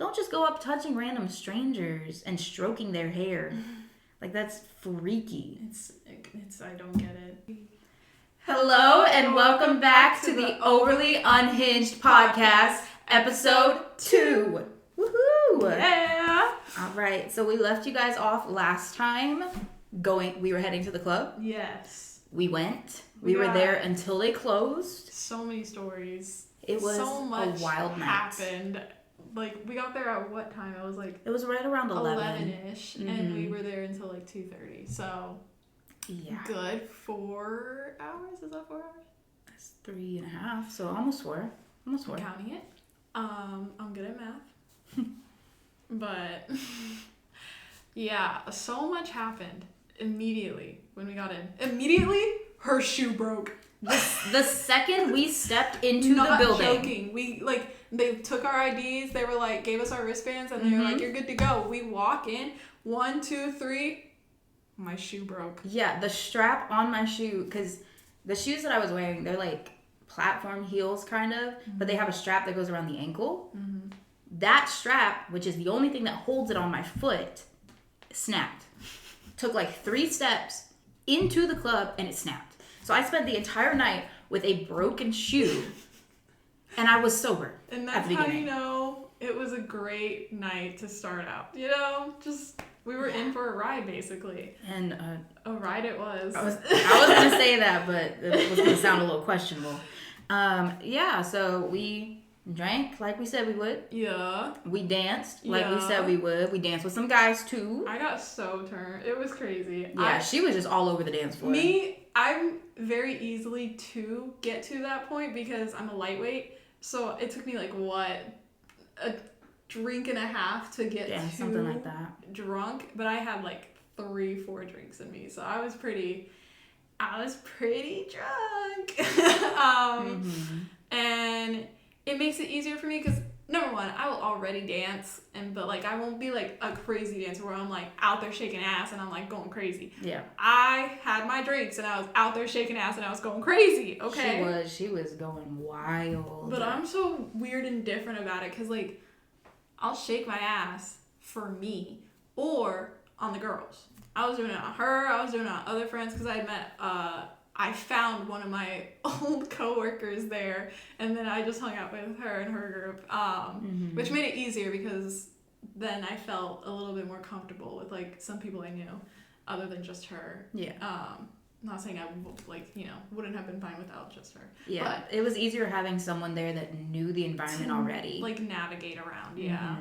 don't just go up touching random strangers and stroking their hair. Like, that's freaky. It's I don't get it. Hello and welcome back to the Overly Unhinged Podcast, episode 2. Woohoo! Yeah! Alright, so we left you guys off last time. We were heading to the club. Yes. We went. We were there until they closed. So many stories. It was so much a wild night. Happened. Like, we got there at what time? It was right around 11. 11-ish. And we were there until like 2:30. So, yeah. Good 4 hours? Is that 4 hours? That's 3.5. So almost 4. Almost 4. I'm counting it. I'm good at math. But, yeah. So much happened immediately when we got in. Immediately, her shoe broke. The second we stepped into Not the building. Joking. They took our IDs, they were like, gave us our wristbands, and they were like, you're good to go. We walk in, 1, 2, 3, my shoe broke. Yeah, the strap on my shoe, because the shoes that I was wearing, they're like platform heels kind of, but they have a strap that goes around the ankle. That strap, which is the only thing that holds it on my foot, snapped. Took like 3 steps into the club and it snapped. So I spent the entire night with a broken shoe, and I was sober. And that's how you know it was a great night to start out. You know, just we were in for a ride basically. And a ride it was. I was gonna say that, but it was gonna sound a little questionable. Yeah. So we drank like we said we would. Yeah. We danced like we said we would. We danced with some guys too. I got so turned. It was crazy. Yeah, she was just all over the dance floor. I'm very easily to get to that point because I'm a lightweight. So it took me like a drink and a half to get to something like that. Drunk, but I had like 3-4 drinks in me, so I was pretty drunk. And it makes it easier for me because number one, I will already dance, but like I won't be like a crazy dancer where I'm like out there shaking ass and I'm like going crazy. Yeah. I had my drinks and I was out there shaking ass and I was going crazy. Okay. She was going wild. But I'm so weird and different about it because like I'll shake my ass for me or on the girls. I was doing it on her. I was doing it on other friends because I had met. I found one of my old coworkers there, and then I just hung out with her and her group, which made it easier because then I felt a little bit more comfortable with like some people I knew, other than just her. Yeah. Not saying I wouldn't have been fine without just her. Yeah. But it was easier having someone there that knew the environment already. Like navigate around. Yeah.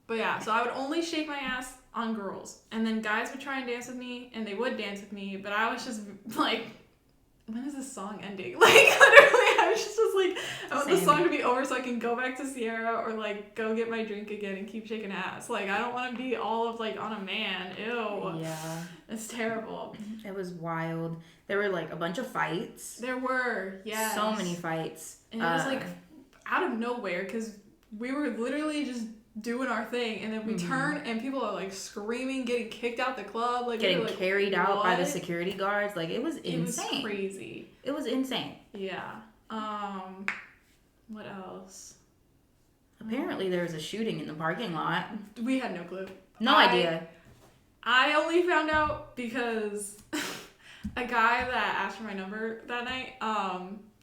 But yeah, so I would only shake my ass on girls, and then guys would try and dance with me, and they would dance with me, but I was just like, when is this song ending? Like, literally, I was just like, I want the song to be over so I can go back to Sierra or, like, go get my drink again and keep shaking ass. Like, I don't want to be all of, like, on a man. Ew. Yeah. It's terrible. It was wild. There were, like, a bunch of fights. There were, yes. So many fights. And it was, like, out of nowhere because we were literally just doing our thing, and then we turn and people are like screaming, getting kicked out the club, like getting like, carried out by the security guards. Like it was insane. It was crazy. It was insane. Yeah. What else? Apparently there was a shooting in the parking lot. We had no clue. No idea. I only found out because a guy that asked for my number that night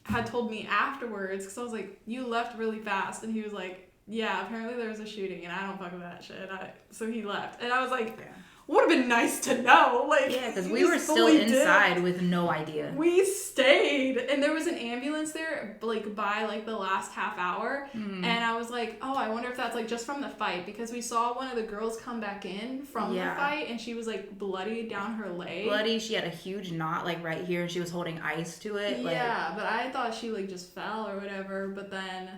had told me afterwards because I was like, you left really fast, and he was like, yeah, apparently there was a shooting, and I don't fuck with that shit. So he left. And I was like, would have been nice to know. Like, yeah, because we were still inside with no idea. We stayed, and there was an ambulance there, like, by, like, the last half hour. And I was like, oh, I wonder if that's, like, just from the fight, because we saw one of the girls come back in from the fight, and she was, like, bloody down her leg. Bloody. She had a huge knot, like, right here, and she was holding ice to it. Yeah, but I thought she, like, just fell or whatever, but then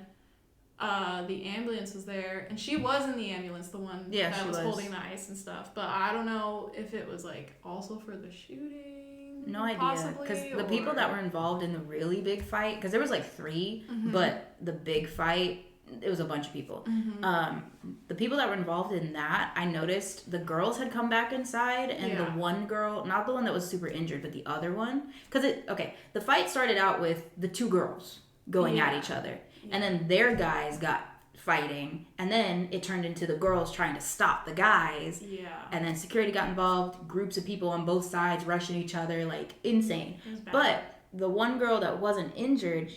the ambulance was there, and she was in the ambulance, the one that was holding the ice and stuff, but I don't know if it was like also for the shooting. No idea, because the people that were involved in the really big fight, because there was like 3, but the big fight, it was a bunch of people. The people that were involved in that, I noticed the girls had come back inside, and the one girl, not the one that was super injured, but the other one, because the fight started out with the 2 girls going at each other. And then their guys got fighting, and then it turned into the girls trying to stop the guys. Yeah. And then security got involved, groups of people on both sides rushing each other, like insane. But the one girl that wasn't injured,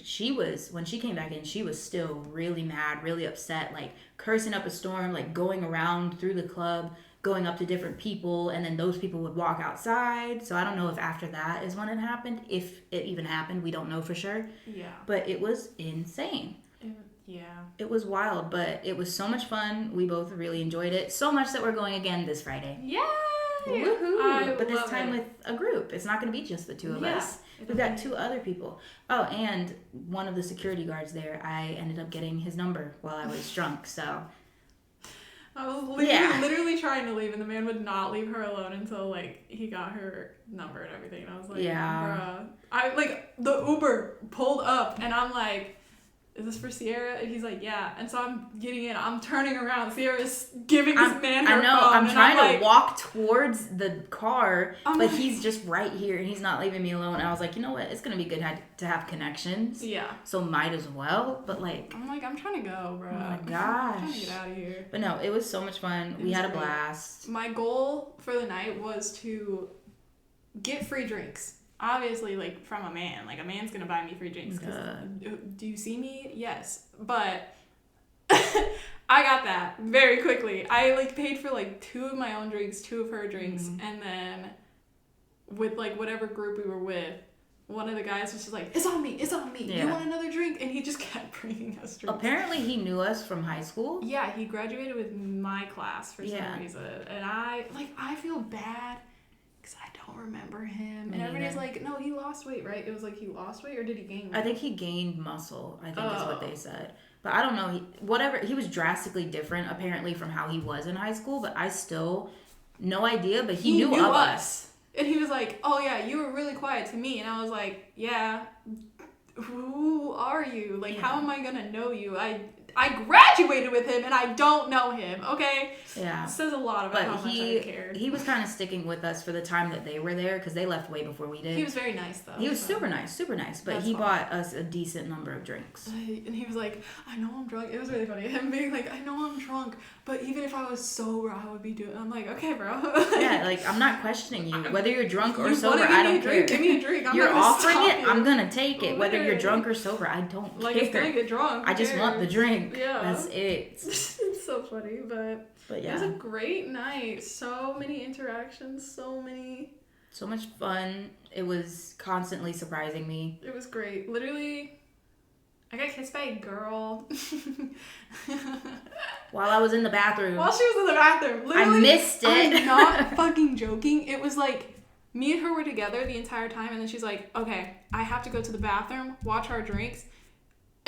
when she came back in, she was still really mad, really upset, like cursing up a storm, like going around through the club, going up to different people, and then those people would walk outside. So I don't know if after that is when it happened. If it even happened, we don't know for sure. Yeah. But it was insane. Yeah. It was wild, but it was so much fun. We both really enjoyed it. So much that we're going again this Friday. Yay! Woohoo! But this time with a group. It's not going to be just the two of us. We've got 2 other people. Oh, and one of the security guards there, I ended up getting his number while I was drunk, so... I was literally trying to leave, and the man would not leave her alone until, like, he got her number and everything. And I was like, bruh. The Uber pulled up, and I'm like, is this for Sierra? And he's like, yeah. And so I'm getting in. I'm turning around. Sierra's giving this man her phone. I'm trying to walk towards the car, but he's just right here, and he's not leaving me alone. And I was like, you know what? It's going to be good to have connections. Yeah. So might as well. But, like... I'm like, I'm trying to go, bro. Oh, my gosh. I'm trying to get out of here. But, no, it was so much fun. We had a blast. My goal for the night was to get free drinks. Obviously, like, from a man. Like, a man's gonna buy me free drinks. Do you see me? Yes. But I got that very quickly. I, like, paid for, like, 2 of my own drinks, 2 of her drinks. Mm-hmm. And then with, like, whatever group we were with, one of the guys was just like, it's on me. Yeah. You want another drink? And he just kept bringing us drinks. Apparently, he knew us from high school. Yeah, he graduated with my class for some reason. And I feel bad. Because I don't remember him. And everybody's like, no, he lost weight, right? It was like he lost weight, or did he gain weight? I think he gained muscle, I think is what they said. But I don't know. He was drastically different, apparently, from how he was in high school. But I still, no idea. But he knew of us. And he was like, oh, yeah, you were really quiet to me. And I was like, yeah, who are you? Like, how am I going to know you? I graduated with him, and I don't know him, okay? Yeah. It says a lot about how much I cared. He was kind of sticking with us for the time that they were there, because they left way before we did. He was very nice, though. He was super nice. But he bought us a decent number of drinks. And he was like, I know I'm drunk. It was really funny. Him being like, I know I'm drunk, but even if I was sober, I would be doing... I'm like, okay, bro. Yeah, like, I'm not questioning you. Whether you're drunk or sober, I don't care. Give me a drink. You're offering it, I'm going to take it. Whether you're drunk or sober, I don't care. Like, it's going to get drunk. I just want the drink. Yeah. That's it. It's so funny, but yeah. It was a great night. So many interactions, so much fun. It was constantly surprising me. It was great. Literally, I got kissed by a girl. While I was in the bathroom. While she was in the bathroom. Literally, I missed it. I'm not fucking joking. It was like, me and her were together the entire time, and then she's like, okay, I have to go to the bathroom, watch our drinks.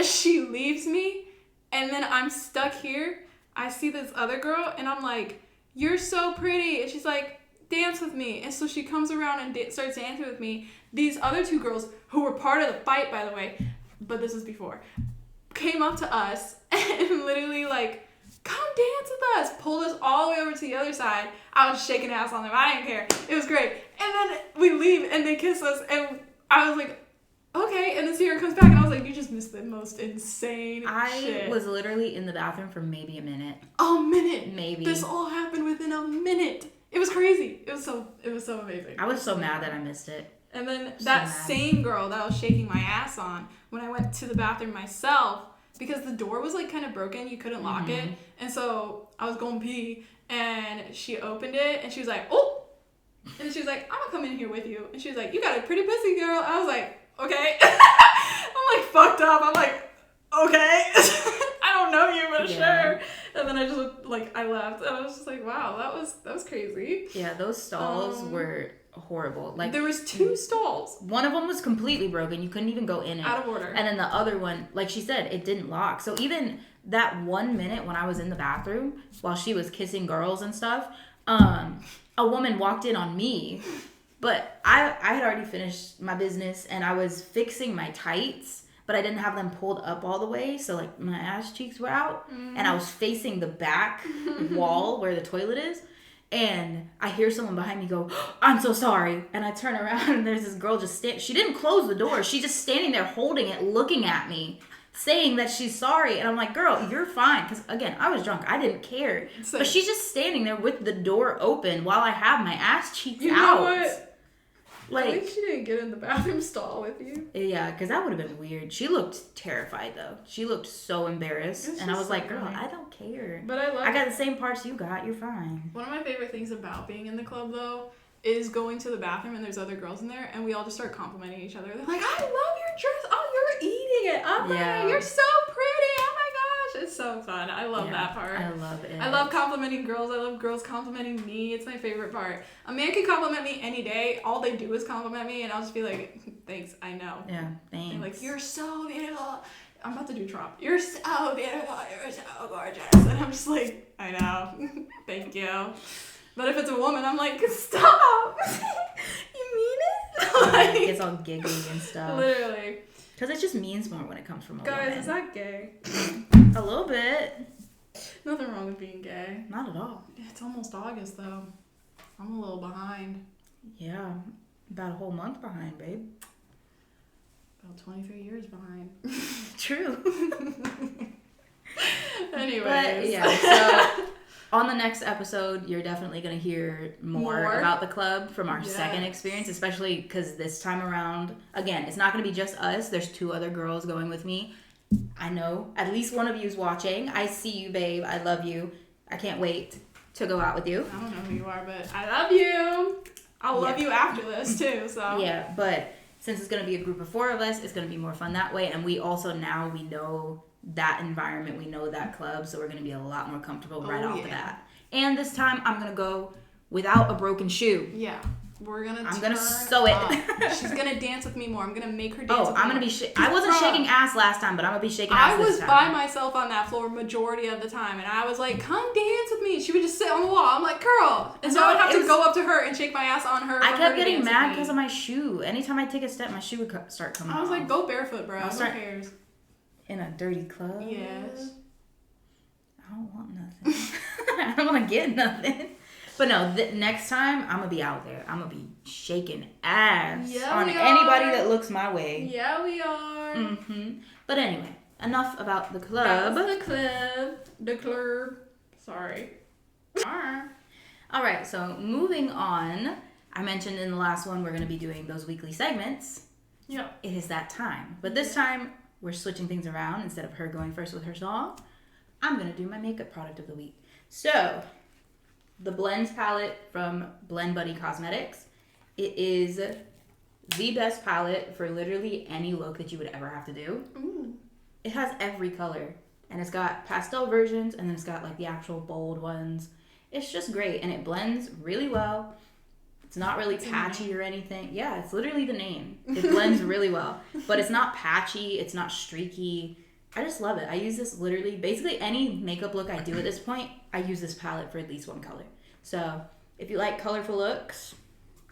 She leaves me. And then I'm stuck here. I see this other girl, and I'm like, you're so pretty. And she's like, dance with me. And so she comes around and starts dancing with me. These other 2 girls, who were part of the fight, by the way, but this was before, came up to us and literally like, come dance with us. Pulled us all the way over to the other side. I was shaking ass on them. I didn't care. It was great. And then we leave, and they kiss us, and I was like, okay, and then Sierra comes back, and I was like, you just missed the most insane shit. I was literally in the bathroom for maybe a minute. A minute? Maybe. This all happened within a minute. It was crazy. It was so amazing. I was so mad that I missed it. And then that same girl that I was shaking my ass on, when I went to the bathroom myself, because the door was like kind of broken, you couldn't lock it, and so I was going pee, and she opened it, and she was like, oh! And she was like, I'm gonna come in here with you. And she was like, you got a pretty pussy, girl. I was like, okay. I'm like fucked up. I'm like, okay. I don't know you, but sure. And then I just like, I left. I was just like, wow, that was crazy. Yeah, those stalls were horrible. Like, there was 2 stalls. One of them was completely broken. You couldn't even go in it. Out of order. And then the other one, like she said, it didn't lock. So even that 1 minute when I was in the bathroom while she was kissing girls and stuff, a woman walked in on me. But I had already finished my business, and I was fixing my tights, but I didn't have them pulled up all the way, so like my ass cheeks were out, and I was facing the back wall where the toilet is, and I hear someone behind me go, I'm so sorry, and I turn around, and there's this girl just she didn't close the door, she's just standing there holding it, looking at me, saying that she's sorry. And I'm like, girl, you're fine. Because, again, I was drunk. I didn't care. But she's just standing there with the door open while I have my ass cheeks out. You know what? Like, at least she didn't get in the bathroom stall with you. Yeah, because that would have been weird. She looked terrified, though. She looked so embarrassed. And I was like, girl, I don't care. But I got the same parts you got. You're fine. One of my favorite things about being in the club, though, is going to the bathroom and there's other girls in there and we all just start complimenting each other. They're like, I love your dress. Oh, you're eating it. Oh, yeah. You're so pretty. Oh, my gosh. It's so fun. I love that part. I love it. I love complimenting girls. I love girls complimenting me. It's my favorite part. A man can compliment me any day. All they do is compliment me and I'll just be like, thanks, I know. Yeah, thanks. And like, you're so beautiful. I'm about to do Trump. You're so beautiful. You're so gorgeous. And I'm just like, I know. Thank you. But if it's a woman, I'm like, stop. You mean it? Like, it's all giggly and stuff. Literally. Because it just means more when it comes from a woman. Guys, is that gay? A little bit. Nothing wrong with being gay. Not at all. It's almost August, though. I'm a little behind. Yeah. About a whole month behind, babe. About 23 years behind. True. Anyways. But, yeah, so on the next episode, you're definitely going to hear more about the club from our second experience, especially because this time around, again, it's not going to be just us. There's 2 other girls going with me. I know at least one of you is watching. I see you, babe. I love you. I can't wait to go out with you. I don't know who you are, but I love you. I'll love you after this, too. So yeah, but since it's going to be a group of 4 of us, it's going to be more fun that way. And we also now we know that environment, we know that club, so we're going to be a lot more comfortable right off the bat. And this time I'm going to go without a broken shoe. Yeah. I'm gonna sew it. She's gonna dance with me more. I'm gonna make her dance with me. I'm gonna be I wasn't shaking ass last time, but I'm gonna be shaking ass this time. I was by myself on that floor majority of the time, and I was like, come dance with me. She would just sit on the wall. I'm like, girl. And so I would have to go up to her and shake my ass on her. I kept getting mad because of my shoe. Anytime I take a step, my shoe would start coming off. I was like, go barefoot, bro. Who cares? In a dirty club? Yes. I don't want nothing. I don't want to get nothing. But no, next time, I'm going to be out there. I'm going to be shaking ass on anybody that looks my way. Yeah, we are. Mm-hmm. But anyway, enough about the club. The club. Sorry. All right, so moving on. I mentioned in the last one, we're going to be doing those weekly segments. Yep. It is that time. But this time, we're switching things around. Instead of her going first with her song, I'm going to do my makeup product of the week. So, the Blends palette from Blend Buddy Cosmetics. It is the best palette for literally any look that you would ever have to do. Ooh. It has every color. And it's got pastel versions, and then it's got like the actual bold ones. It's just great, and it blends really well. It's not really patchy or anything. Yeah, it's literally the name. It blends really well. But it's not patchy. It's not streaky. I just love it. I use this literally, basically any makeup look I do at this point, I use this palette for at least one color. So if you like colorful looks,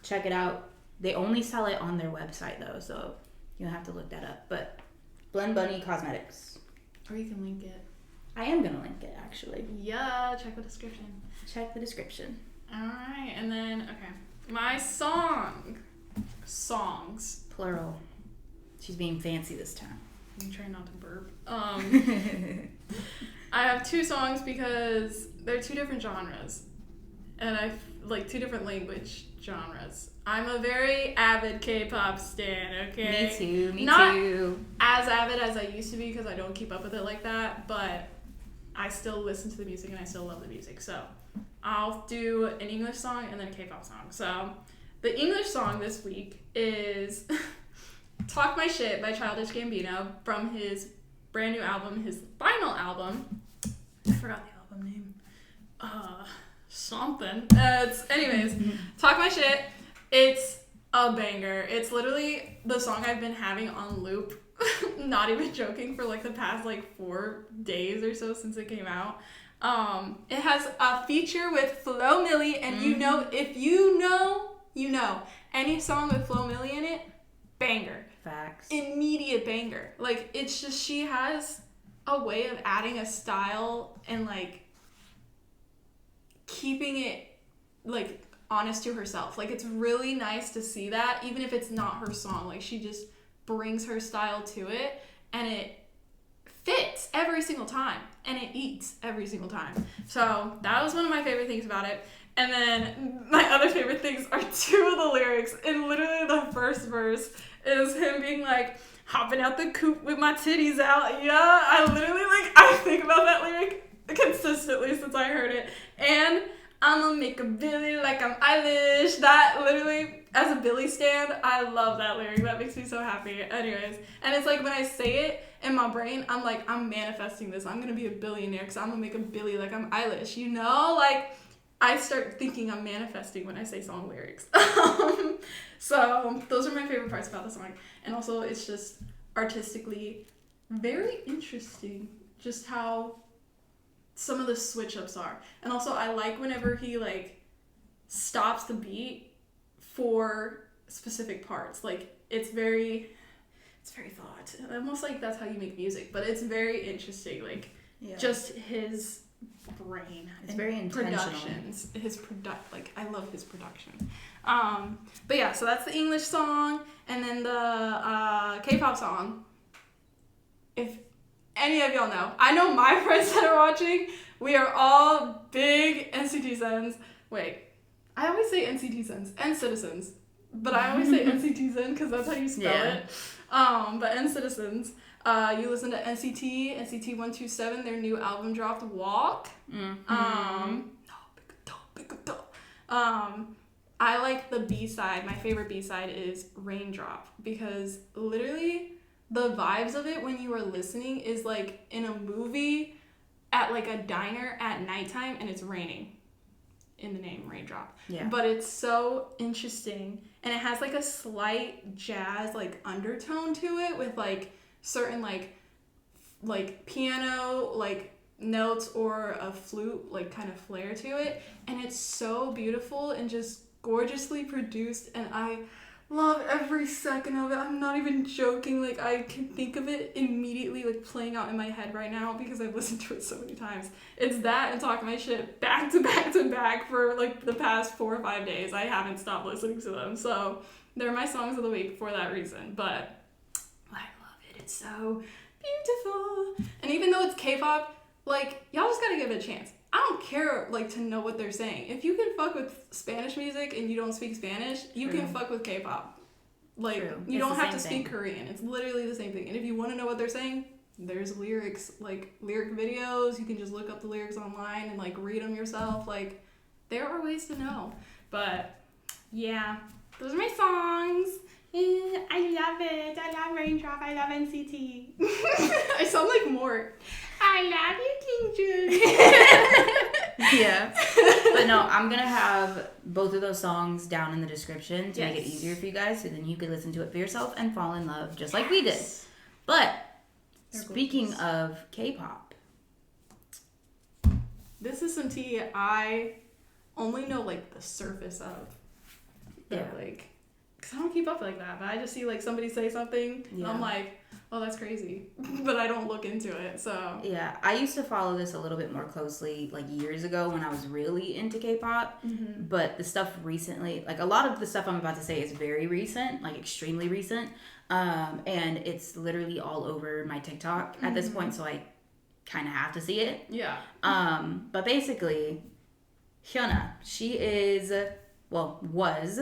check it out. They only sell it on their website though, so you'll have to look that up. But Blend Bunny Cosmetics. Or you can link it. I am going to link it actually. Yeah, check the description. Check the description. Alright, and then, okay. My songs. Plural. She's being fancy this time. I'm trying not to burp. I have 2 songs because they're 2 different genres. And I like 2 different language genres. I'm a very avid K-pop stan, okay? Me too, Not too. As avid as I used to be because I don't keep up with it like that, but I still listen to the music and I still love the music. So I'll do an English song and then a K-pop song. So the English song this week is Talk My Shit by Childish Gambino from his brand new album, his final album. I forgot the album name. Something. Anyways, Talk My Shit. It's a banger. It's literally the song I've been having on loop, not even joking, for like the past like 4 days or so since it came out. It has a feature with Flo Milli, and you know, if you know, you know. Any song with Flo Milli in it, banger. Facts. Immediate banger. Like, it's just, she has a way of adding a style and like keeping it like honest to herself. Like, it's really nice to see that, even if it's not her song. Like, she just brings her style to it, and fits every single time, and it eats every single time. So that was one of my favorite things about it. And then my other favorite things are two of the lyrics. And literally the first verse is him being like, hopping out the coop with my titties out. Yeah, I literally, I think about that lyric consistently since I heard it. And I'ma make a Billy like I'm Eilish. That literally, as a Billy stan, I love that lyric. That makes me so happy. Anyways, and it's like when I say it in my brain, I'm like, I'm manifesting this. I'm gonna be a billionaire because I'm gonna make a Billy like I'm Eilish. You know, I start thinking I'm manifesting when I say song lyrics. So those are my favorite parts about the song. And also it's just artistically very interesting just how some of the switch ups are. And also I like whenever he stops the beat for specific parts. It's very thought. Almost like that's how you make music, but it's very interesting. Just his brain. It's very intentional. Productions. I love his production. But yeah, so that's the English song, and then the K-pop song. If any of y'all know, I know my friends that are watching, we are all big NCT Zens. Wait, I always say NCT Zens and Citizens, but I always say NCT Zen because that's how you spell it. But N-Citizens. You listen to NCT 127, their new album dropped, Walk. I like the B-side. My favorite B-side is Raindrop because literally the vibes of it when you are listening is like in a movie at a diner at nighttime and it's raining. In the name, Raindrop. Yeah. But it's so interesting and it has a slight jazz undertone to it with certain piano notes or a flute kind of flair to it, and it's so beautiful and just gorgeously produced, and I love every second of it. I'm not even joking. I can think of it immediately playing out in my head right now because I've listened to it so many times. It's that and Talk My Shit back to back to back for the past 4 or 5 days. I haven't stopped listening to them, so they're my songs of the week for that reason. But I love it. It's so beautiful. And even though it's K-pop, y'all just gotta give it a chance. I don't care, to know what they're saying. If you can fuck with Spanish music and you don't speak Spanish, you can fuck with K-pop. You don't have to speak Korean. It's literally the same thing. And if you want to know what they're saying, there's lyrics, lyric videos. You can just look up the lyrics online and, read them yourself. There are ways to know. But, yeah, those are my songs. I love it. I love Raindrop. I love NCT. I sound like Mort. I love you, King Jun. Yeah. But no, I'm going to have both of those songs down in the description to make it easier for you guys, so then you can listen to it for yourself and fall in love just like we did. But speaking of K-pop. This is some tea I only know the surface of. That, because I don't keep up like that, but I just see somebody say something and I'm like, oh, that's crazy. But I don't look into it, so. Yeah, I used to follow this a little bit more closely years ago when I was really into K-pop. Mm-hmm. But the stuff recently, a lot of the stuff I'm about to say is very recent, extremely recent. And it's literally all over my TikTok at this point, so I kind of have to see it. Yeah. But basically, Hyuna, she is, was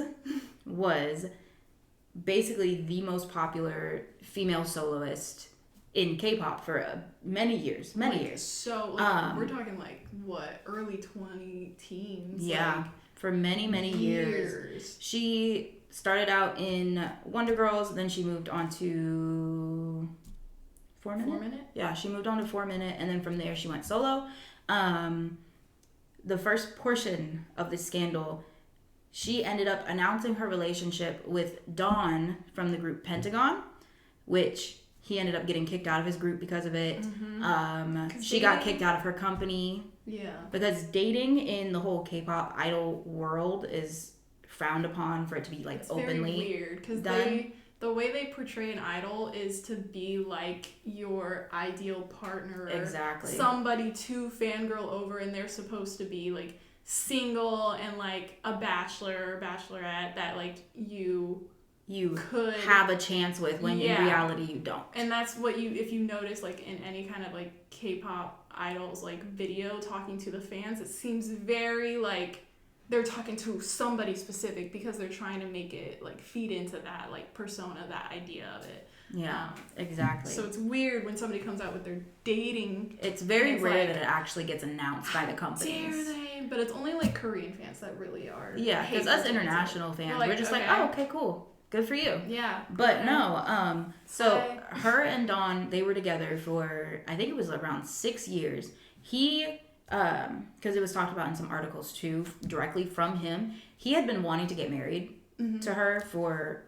basically the most popular female soloist in K-pop for many years. So, we're talking early 20-teens? Yeah, for many years. She started out in Wonder Girls, then she moved on to 4 Minute? 4 Minute? Yeah, she moved on to 4 Minute, and then from there she went solo. The first portion of the scandal, she ended up announcing her relationship with Dawn from the group Pentagon, which he ended up getting kicked out of his group because of it. Mm-hmm. She got kicked out of her company. Yeah. Because dating in the whole K-pop idol world is frowned upon for it to be openly very weird because the way they portray an idol is to be your ideal partner. Exactly. Somebody to fangirl over, and they're supposed to be single and a bachelor or bachelorette that you you could have a chance with, when in reality you don't. And that's what if you notice, like, in any kind of, like, K-pop idols, like, video talking to the fans, it seems very, like, they're talking to somebody specific because they're trying to make it, like, feed into that, like, persona, that idea of it. Yeah, exactly. So it's weird when somebody comes out with their dating. It's very rare that it actually gets announced by the companies. Dare they? But it's only, like, Korean fans that really are. Yeah, because us international fans, we're just like, oh, okay, cool. Good for you. Yeah. But no, so her and Don, they were together for, I think it was around 6 years. He, because it was talked about in some articles too, directly from him, he had been wanting to get married to her for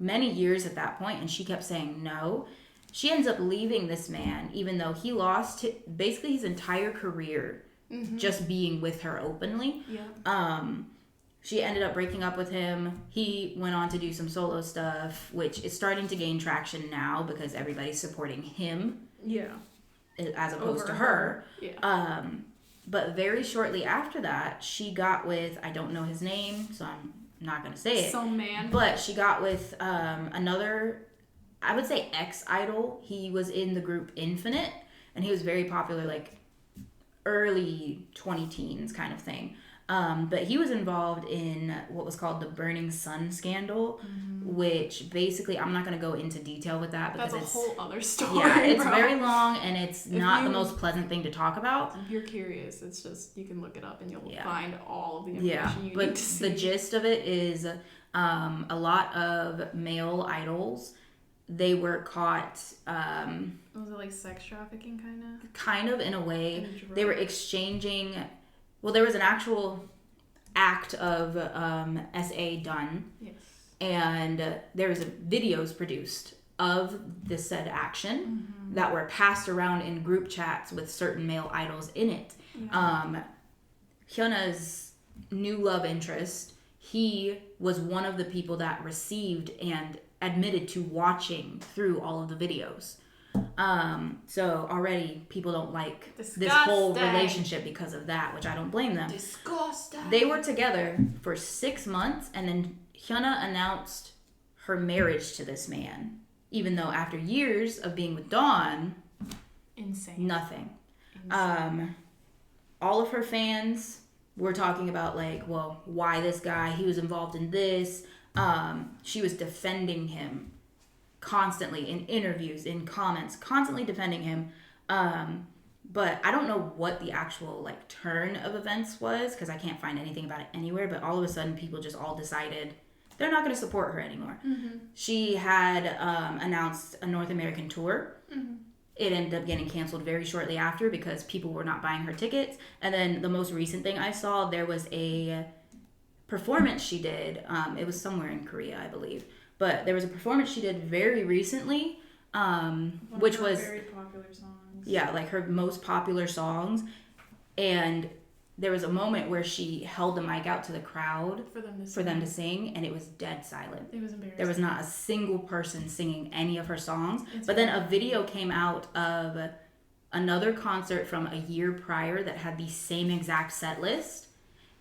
many years at that point, and she kept saying no. She ends up leaving this man, even though he lost basically his entire career just being with her openly. Yeah. She ended up breaking up with him. He went on to do some solo stuff, which is starting to gain traction now because everybody's supporting him. Yeah. As opposed to her. Yeah. But very shortly after that, she got with, I don't know his name, so I'm not going to say it. Some man. But she got with another, I would say, ex-idol. He was in the group Infinite, and he was very popular, like, early 20-teens kind of thing. But he was involved in what was called the Burning Sun scandal, which basically, I'm not going to go into detail with that because that's a whole other story. Yeah, it's very long and it's not the most pleasant thing to talk about. If you're curious, it's just, you can look it up and you'll find all of the information you need to see. But the gist of it is a lot of male idols, they were caught... was it like sex trafficking kind of? Kind of, in a way. They were exchanging... Well, there was an actual act of SA done. Yes. And there was videos produced of this said action that were passed around in group chats with certain male idols in it. Yeah. Hyuna's new love interest, he was one of the people that received and admitted to watching through all of the videos. So already people don't like this whole relationship because of that, which I don't blame them. Disgusting. They were together for 6 months, and then Hyuna announced her marriage to this man, even though after years of being with Dawn, nothing. All of her fans were talking about, like, well, why this guy? He was involved in this. She was defending him constantly in interviews, in comments, constantly defending him. But I don't know what the actual, like, turn of events was, because I can't find anything about it anywhere. But all of a sudden, people just all decided they're not going to support her anymore. She had announced a North American tour. It ended up getting canceled very shortly after because people were not buying her tickets. And then the most recent thing I saw, there was a performance she did. It was somewhere in Korea, I believe. But there was a performance she did very recently, which was very popular songs. Yeah, like her most popular songs. And there was a moment where she held the mic out to the crowd for them to sing, and it was dead silent. It was embarrassing. There was not a single person singing any of her songs. But then a video came out of another concert from a year prior that had the same exact set list,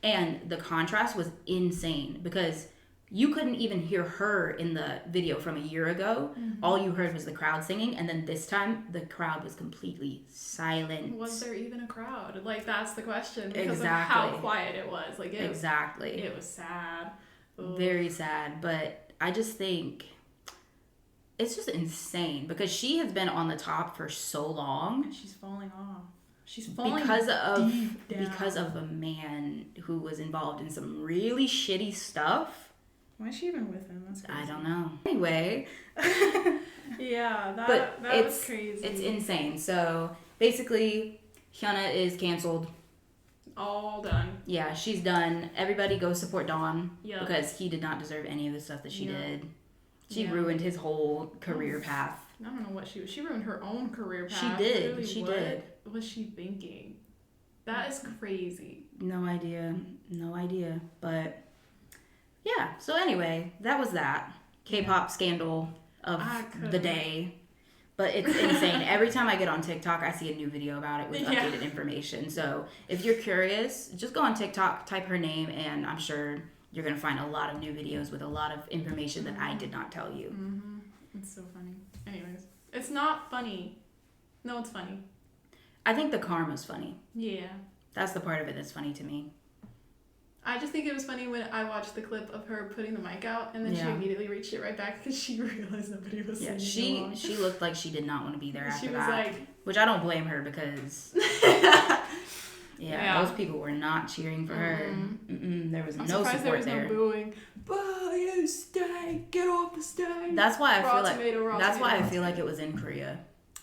and the contrast was insane because you couldn't even hear her in the video from a year ago. All you heard was the crowd singing, and then this time the crowd was completely silent. Was there even a crowd? Like, that's the question, because of how quiet it was. Like, it was sad. Ugh. Very sad, but I just think it's just insane because she has been on the top for so long. She's falling off. She's falling because of a man who was involved in some really shitty stuff. Why is she even with him? That's crazy. I don't know. Anyway. Yeah, that was crazy. It's insane. So basically, Hyuna is canceled. All done. Yeah, she's done. Everybody go support Dawn because he did not deserve any of the stuff that she did. She ruined his whole career path. I don't know what she ruined her own career path. She did. Really, she what did. Was she thinking? That is crazy. No idea. But yeah, so anyway, that was that K-pop scandal of the day. But it's insane. Every time I get on TikTok, I see a new video about it with updated information. So if you're curious, just go on TikTok, type her name, and I'm sure you're going to find a lot of new videos with a lot of information that I did not tell you. Mm-hmm. It's so funny. Anyways, it's not funny. No, it's funny. I think the karma's funny. Yeah. That's the part of it that's funny to me. I just think it was funny when I watched the clip of her putting the mic out, and then she immediately reached it right back because she realized nobody was singing along. She looked like she did not want to be there after she was that. Like, which I don't blame her because those people were not cheering for her. There was no support there was no booing. Boo, you stay! Get off the stage! That's why I feel like it was in Korea.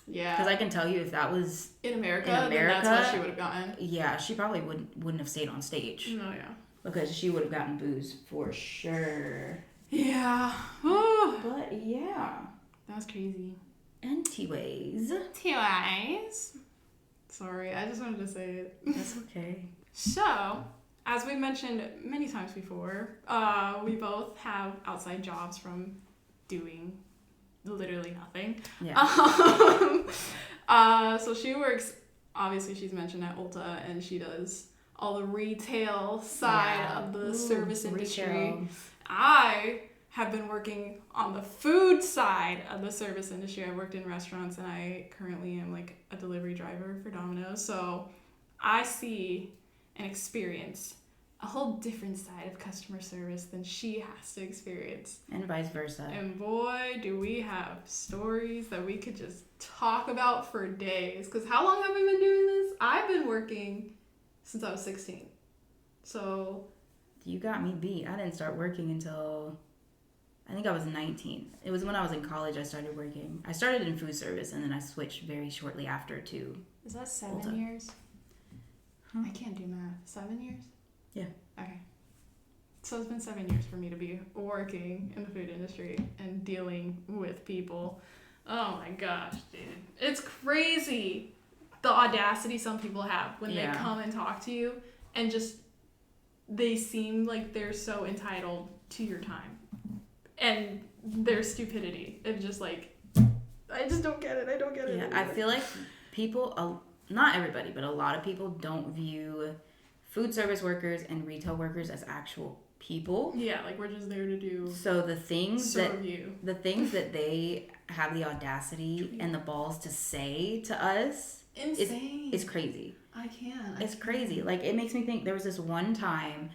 Yeah. Because I can tell you if that was in America, then that's what she would have gotten. Yeah, she probably wouldn't have stayed on stage. No, yeah. Because she would have gotten boos for sure. Yeah. But yeah. That's crazy. Anyways. Sorry, I just wanted to say it. That's okay. So, as we mentioned many times before, we both have outside jobs from doing literally nothing. Yeah. So she works, obviously she's mentioned at Ulta, and she does all the retail side of the service industry. Retail. I have been working on the food side of the service industry. I worked in restaurants, and I currently am like a delivery driver for Domino's. So I see and experience a whole different side of customer service than she has to experience. And vice versa. And boy, do we have stories that we could just talk about for days. Because how long have we been doing this? I've been working since I was 16. So... You got me beat. I didn't start working until... I think I was 19. It was when I was in college I started working. I started in food service, and then I switched very shortly after to... Is that 7 Ulta. years? I can't do math. 7 years? Yeah. Okay. So it's been 7 years for me to be working in the food industry and dealing with people. Oh my gosh, dude. It's crazy the audacity some people have when they come and talk to you and just they seem like they're so entitled to your time. And their stupidity. It's just like, I just don't get it. I don't get it. Yeah, I feel like people, not everybody, but a lot of people don't view food service workers and retail workers as actual people. Yeah, like we're just there to do. So the things that you. They have the audacity and the balls to say to us, insane. It's crazy. I can't. It's crazy. Like it makes me think. There was this one time.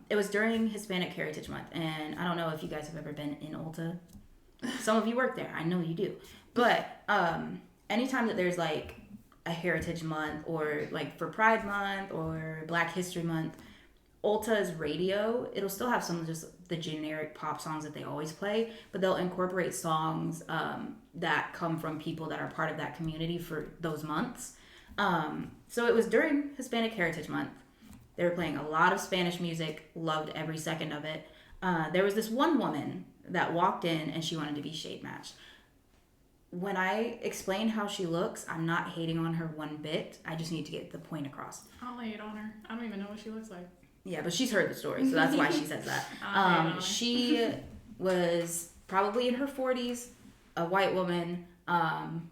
It was during Hispanic Heritage Month, and I don't know if you guys have ever been in Ulta. Some of you work there. I know you do. But anytime that there's like a Heritage Month or like for Pride Month or Black History Month, Ulta's radio, it'll still have some of just the generic pop songs that they always play, but they'll incorporate songs that come from people that are part of that community for those months. So it was during Hispanic Heritage Month. They were playing a lot of Spanish music, loved every second of it. There was this one woman that walked in and she wanted to be shade matched. When I explain how she looks, I'm not hating on her one bit. I just need to get the point across. I'll hate on her. I don't even know what she looks like. Yeah, but she's heard the story, so that's why she says that. She was probably in her 40s, a white woman,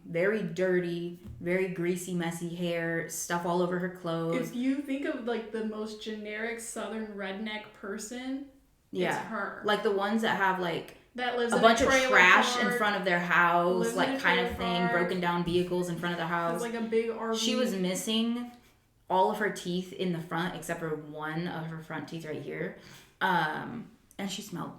very dirty, very greasy, messy hair, stuff all over her clothes. If you think of like the most generic southern redneck person, it's her. Like the ones that have like that lives a bunch of trash in front of their house, like kind of thing, broken down vehicles in front of their house. It's like a big RV. She was missing all of her teeth in the front except for one of her front teeth right here. And she smelled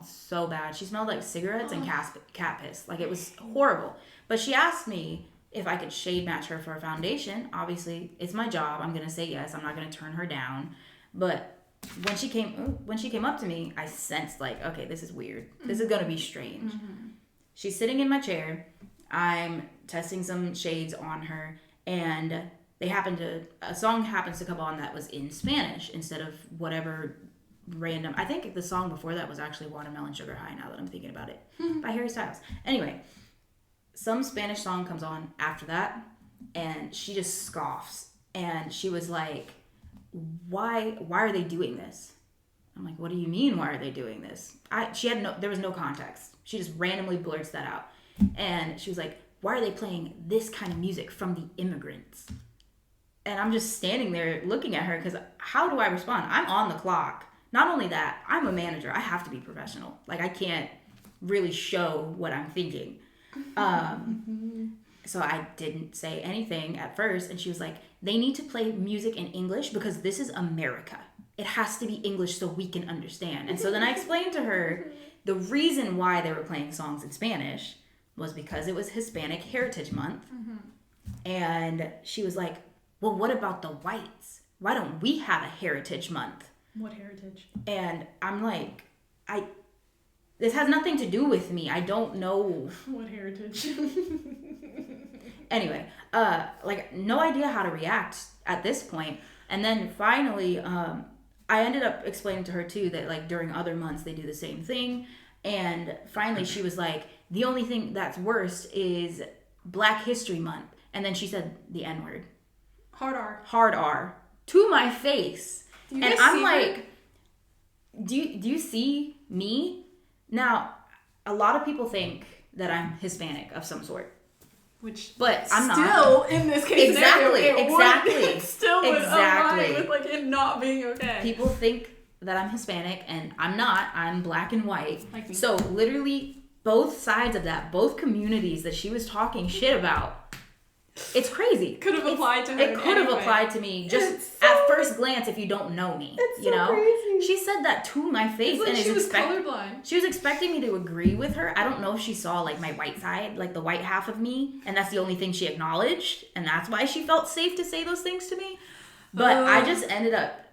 so bad. She smelled like cigarettes and cat piss. Like it was horrible. But she asked me if I could shade match her for a foundation. Obviously, it's my job. I'm going to say yes. I'm not going to turn her down. But when she came up to me, I sensed like, okay, this is weird. This is going to be strange. Mm-hmm. She's sitting in my chair. I'm testing some shades on her, and a song happens to come on that was in Spanish instead of whatever random. I think the song before that was actually Watermelon Sugar High, now that I'm thinking about it, by Harry Styles. Anyway, some Spanish song comes on after that, and she just scoffs, and she was like, why are they doing this? I'm like, what do you mean, why are they doing this? There was no context. She just randomly blurts that out. And she was like, why are they playing this kind of music from the immigrants? And I'm just standing there looking at her because how do I respond? I'm on the clock. not only that, I'm a manager. I have to be professional. Like, I can't really show what I'm thinking. So I didn't say anything at first. And she was like, they need to play music in English because this is America. It has to be English so we can understand. And so then I explained to her the reason why they were playing songs in Spanish was because it was Hispanic Heritage Month. And she was like, well, what about the whites? Why don't we have a Heritage Month? What heritage? And I'm like, this has nothing to do with me. I don't know. What heritage? Anyway, like, no idea how to react at this point. And then finally, I ended up explaining to her too that, like, during other months they do the same thing. And finally she was like, the only thing that's worse is Black History Month. And then she said the N-word. Hard R. Hard R. To my face. And I'm like, do you see me? Now, a lot of people think that I'm Hispanic of some sort. But I'm not. Still, in this case, exactly. It still would align with, like, it not being okay. People think that I'm Hispanic, and I'm not. I'm black and white. Like me. So literally, both sides of that, both communities that she was talking shit about, it's crazy. Could have applied to her. It could have applied to me just at first glance if you don't know me. It's you know? so crazy. She said that to my face. It's like and she was colorblind. She was expecting me to agree with her. I don't know if she saw, like, my white side, like the white half of me, and that's the only thing she acknowledged, and that's why she felt safe to say those things to me. But I just ended up,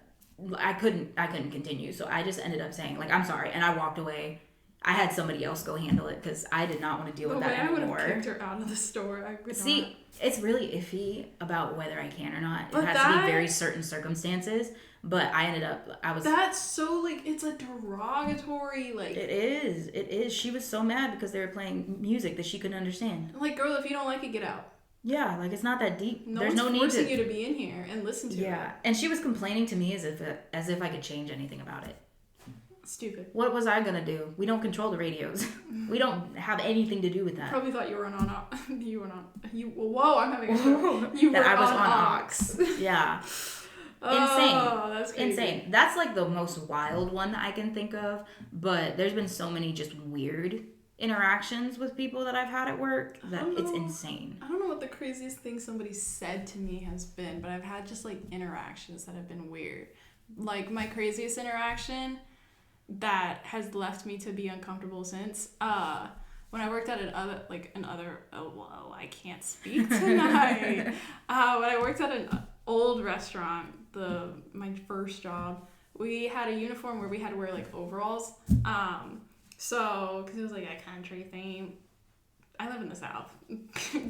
I couldn't continue, so I just ended up saying, like, I'm sorry, and I walked away. I had somebody else go handle it because I did not want to deal with that anymore. I would have kicked her out of the store. See, it's really iffy about whether I can or not. It has to be very certain circumstances. But I ended up, That's so, like, it's a derogatory, like... It is. She was so mad because they were playing music that she couldn't understand. Like, girl, if you don't like it, get out. Yeah, like, it's not that deep. There's no need forcing you to be in here and listen to it. Yeah, and she was complaining to me as if I could change anything about it. Stupid. What was I gonna do? We don't control the radios. We don't have anything to do with that. Probably thought you were on whoa, I'm having a stroke. I was on aux. Yeah. Oh, that's crazy. Insane. That's, like, the most wild one that I can think of. But there's been so many just weird interactions with people that I've had at work that it's insane. I don't know what the craziest thing somebody said to me has been, but I've had just, like, interactions that have been weird. Like, my craziest interaction that has left me to be uncomfortable since, when I worked at I can't speak tonight. When I worked at an old restaurant, my first job, we had a uniform where we had to wear, like, overalls. So, because it was, like, a country theme. I live in the South.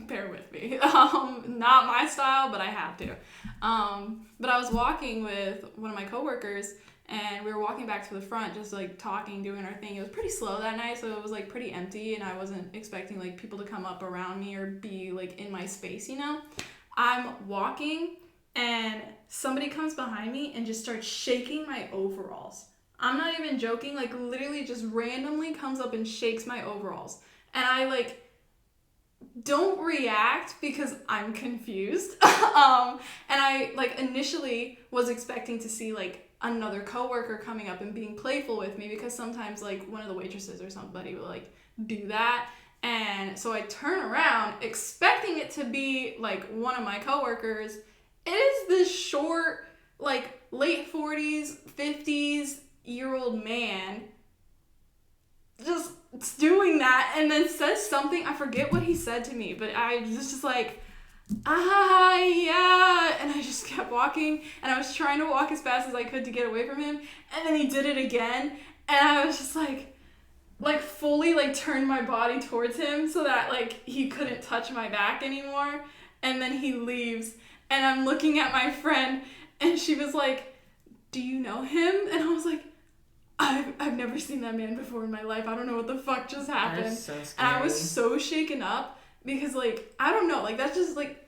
Bear with me. Not my style, but I have to. But I was walking with one of my coworkers, and we were walking back to the front, just, like, talking, doing our thing. It was pretty slow that night, so it was, like, pretty empty, and I wasn't expecting, like, people to come up around me or be, like, in my space, you know? I'm walking, and somebody comes behind me and just starts shaking my overalls. I'm not even joking, like, literally just randomly comes up and shakes my overalls. And I, like, don't react because I'm confused. And I, like, initially was expecting to see, like, another coworker coming up and being playful with me, because sometimes, like, one of the waitresses or somebody will, like, do that. And so I turn around expecting it to be, like, one of my coworkers. It is this short, like, late 40s, 50s year old man just doing that, and then says something. I forget what he said to me, but I was just like, yeah, and I just kept walking, and I was trying to walk as fast as I could to get away from him, and then he did it again, and I was just like fully, like, turned my body towards him so that, like, he couldn't touch my back anymore, and then he leaves, and I'm looking at my friend, and she was like, do you know him? And I was like, I've never seen that man before in my life. I don't know what the fuck just happened. That's so scary. And I was so shaken up because, like, I don't know. Like, that's just, like,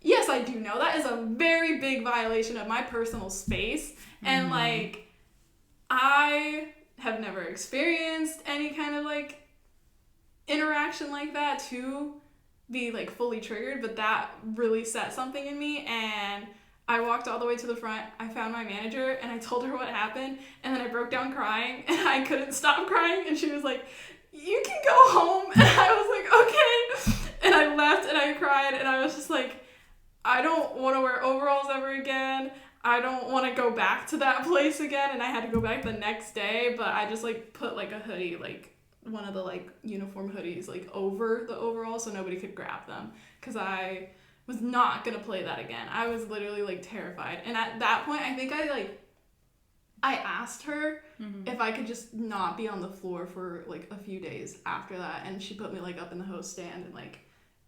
yes, I do know that is a very big violation of my personal space. Mm-hmm. And, like, I have never experienced any kind of, like, interaction like that to be, like, fully triggered. But that really set something in me. And I walked all the way to the front. I found my manager and I told her what happened. And then I broke down crying and I couldn't stop crying. And she was like, you can go home. And I was like, okay. And I left and I cried and I was just like, I don't want to wear overalls ever again. I don't want to go back to that place again. And I had to go back the next day, but I just like put like a hoodie, like one of the like uniform hoodies, like over the overalls so nobody could grab them. Cause I was not going to play that again. I was literally like terrified. And at that point, I think I asked her if I could just not be on the floor for like a few days after that. And she put me like up in the host stand and like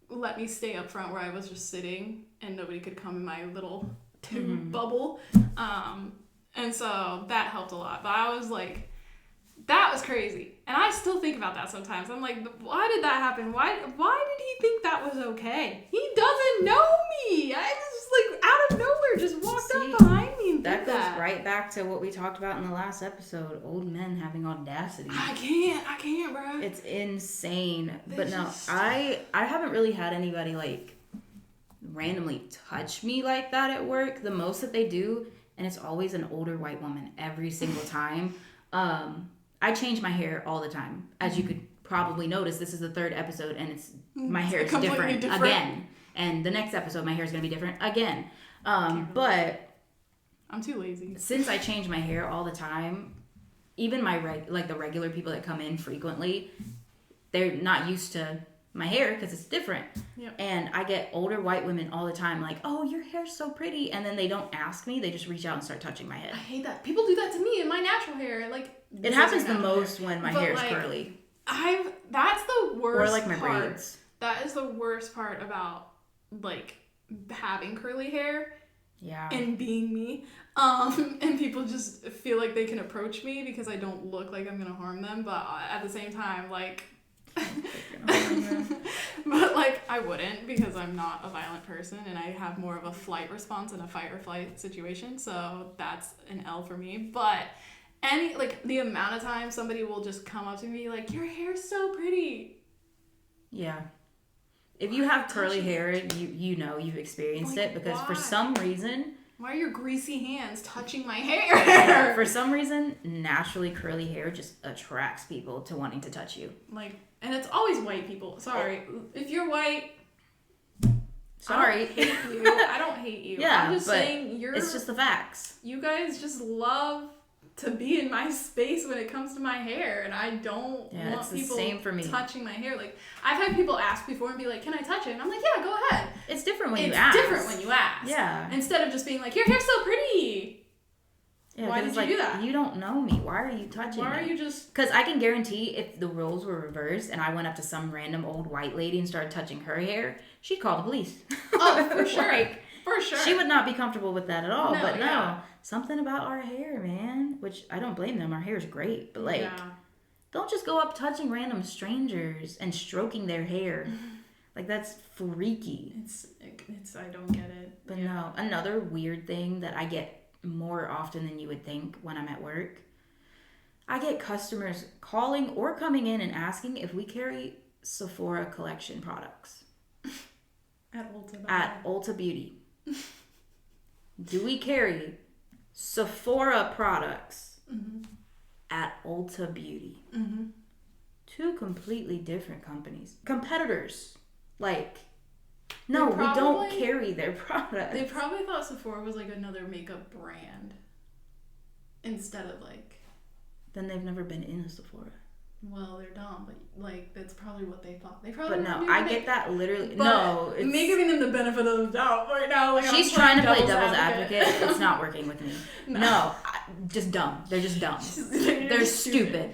let me stay up front where I was just sitting and nobody could come in my little tube bubble. And so that helped a lot. But I was like, that was crazy. And I still think about that sometimes. I'm like, why did that happen? Why did he think that was okay? He doesn't know me. I was just like out of nowhere, just walked up behind me and that goes right back to what we talked about in the last episode. Old men having audacity. I can't, bro. It's insane. But no, I haven't really had anybody like randomly touch me like that at work. The most that they do, and it's always an older white woman every single time. I change my hair all the time. As you could probably notice, this is the 3rd episode and my hair is different again. And the next episode, my hair is going to be different again. But I'm too lazy. Since I change my hair all the time, even my the regular people that come in frequently, they're not used to my hair because it's different. Yep. And I get older white women all the time like, oh, your hair's so pretty. And then they don't ask me. They just reach out and start touching my head. I hate that. People do that to me in my natural hair. Like, it happens the most when my hair is curly. That's the worst or like my part. braids. That is the worst part about like having curly hair. Yeah. And being me. And people just feel like they can approach me because I don't look like I'm going to harm them. But at the same time, like... But like I wouldn't, because I'm not a violent person and I have more of a flight response in a fight or flight situation, so that's an L for me. But the amount of time somebody will just come up to me like, your hair's so pretty. Yeah. If you have curly hair, you know you've experienced it, because for some reason... Why are your greasy hands touching my hair? For some reason, naturally curly hair just attracts people to wanting to touch you. And it's always white people. Sorry. If you're white... Sorry. I don't hate you. I don't hate you. Yeah, I'm just saying it's just the facts. You guys just love to be in my space when it comes to my hair, and I don't want people same for me. touching my hair. Like, I've had people ask before and be like, can I touch it? And I'm like, yeah, go ahead. It's different when you ask. It's different when you ask. Yeah. Instead of just being like, your hair's so pretty. Yeah, why did you do that? You don't know me. Why are you touching me? Why are you just... Because I can guarantee if the roles were reversed and I went up to some random old white lady and started touching her hair, she'd call the police. Oh, for sure. For sure. She would not be comfortable with that at all. No, something about our hair, man. Which I don't blame them. Our hair is great. But don't just go up touching random strangers and stroking their hair. Like, that's freaky. It's I don't get it. But no, another weird thing that I get more often than you would think when I'm at work, I get customers calling or coming in and asking if we carry Sephora collection products. At Ulta Beauty. Do we carry Sephora products at Ulta Beauty? Mm-hmm. 2 completely different companies. Competitors. No, we don't carry their products. They probably thought Sephora was like another makeup brand instead of like... Then they've never been in a Sephora. Well, they're dumb, but like that's probably what they thought. They probably. But no, I get that literally. But no, it's me giving them the benefit of the doubt right now. Like, she's trying to play devil's advocate. It's not working with me. No, just dumb. They're just dumb. They're stupid.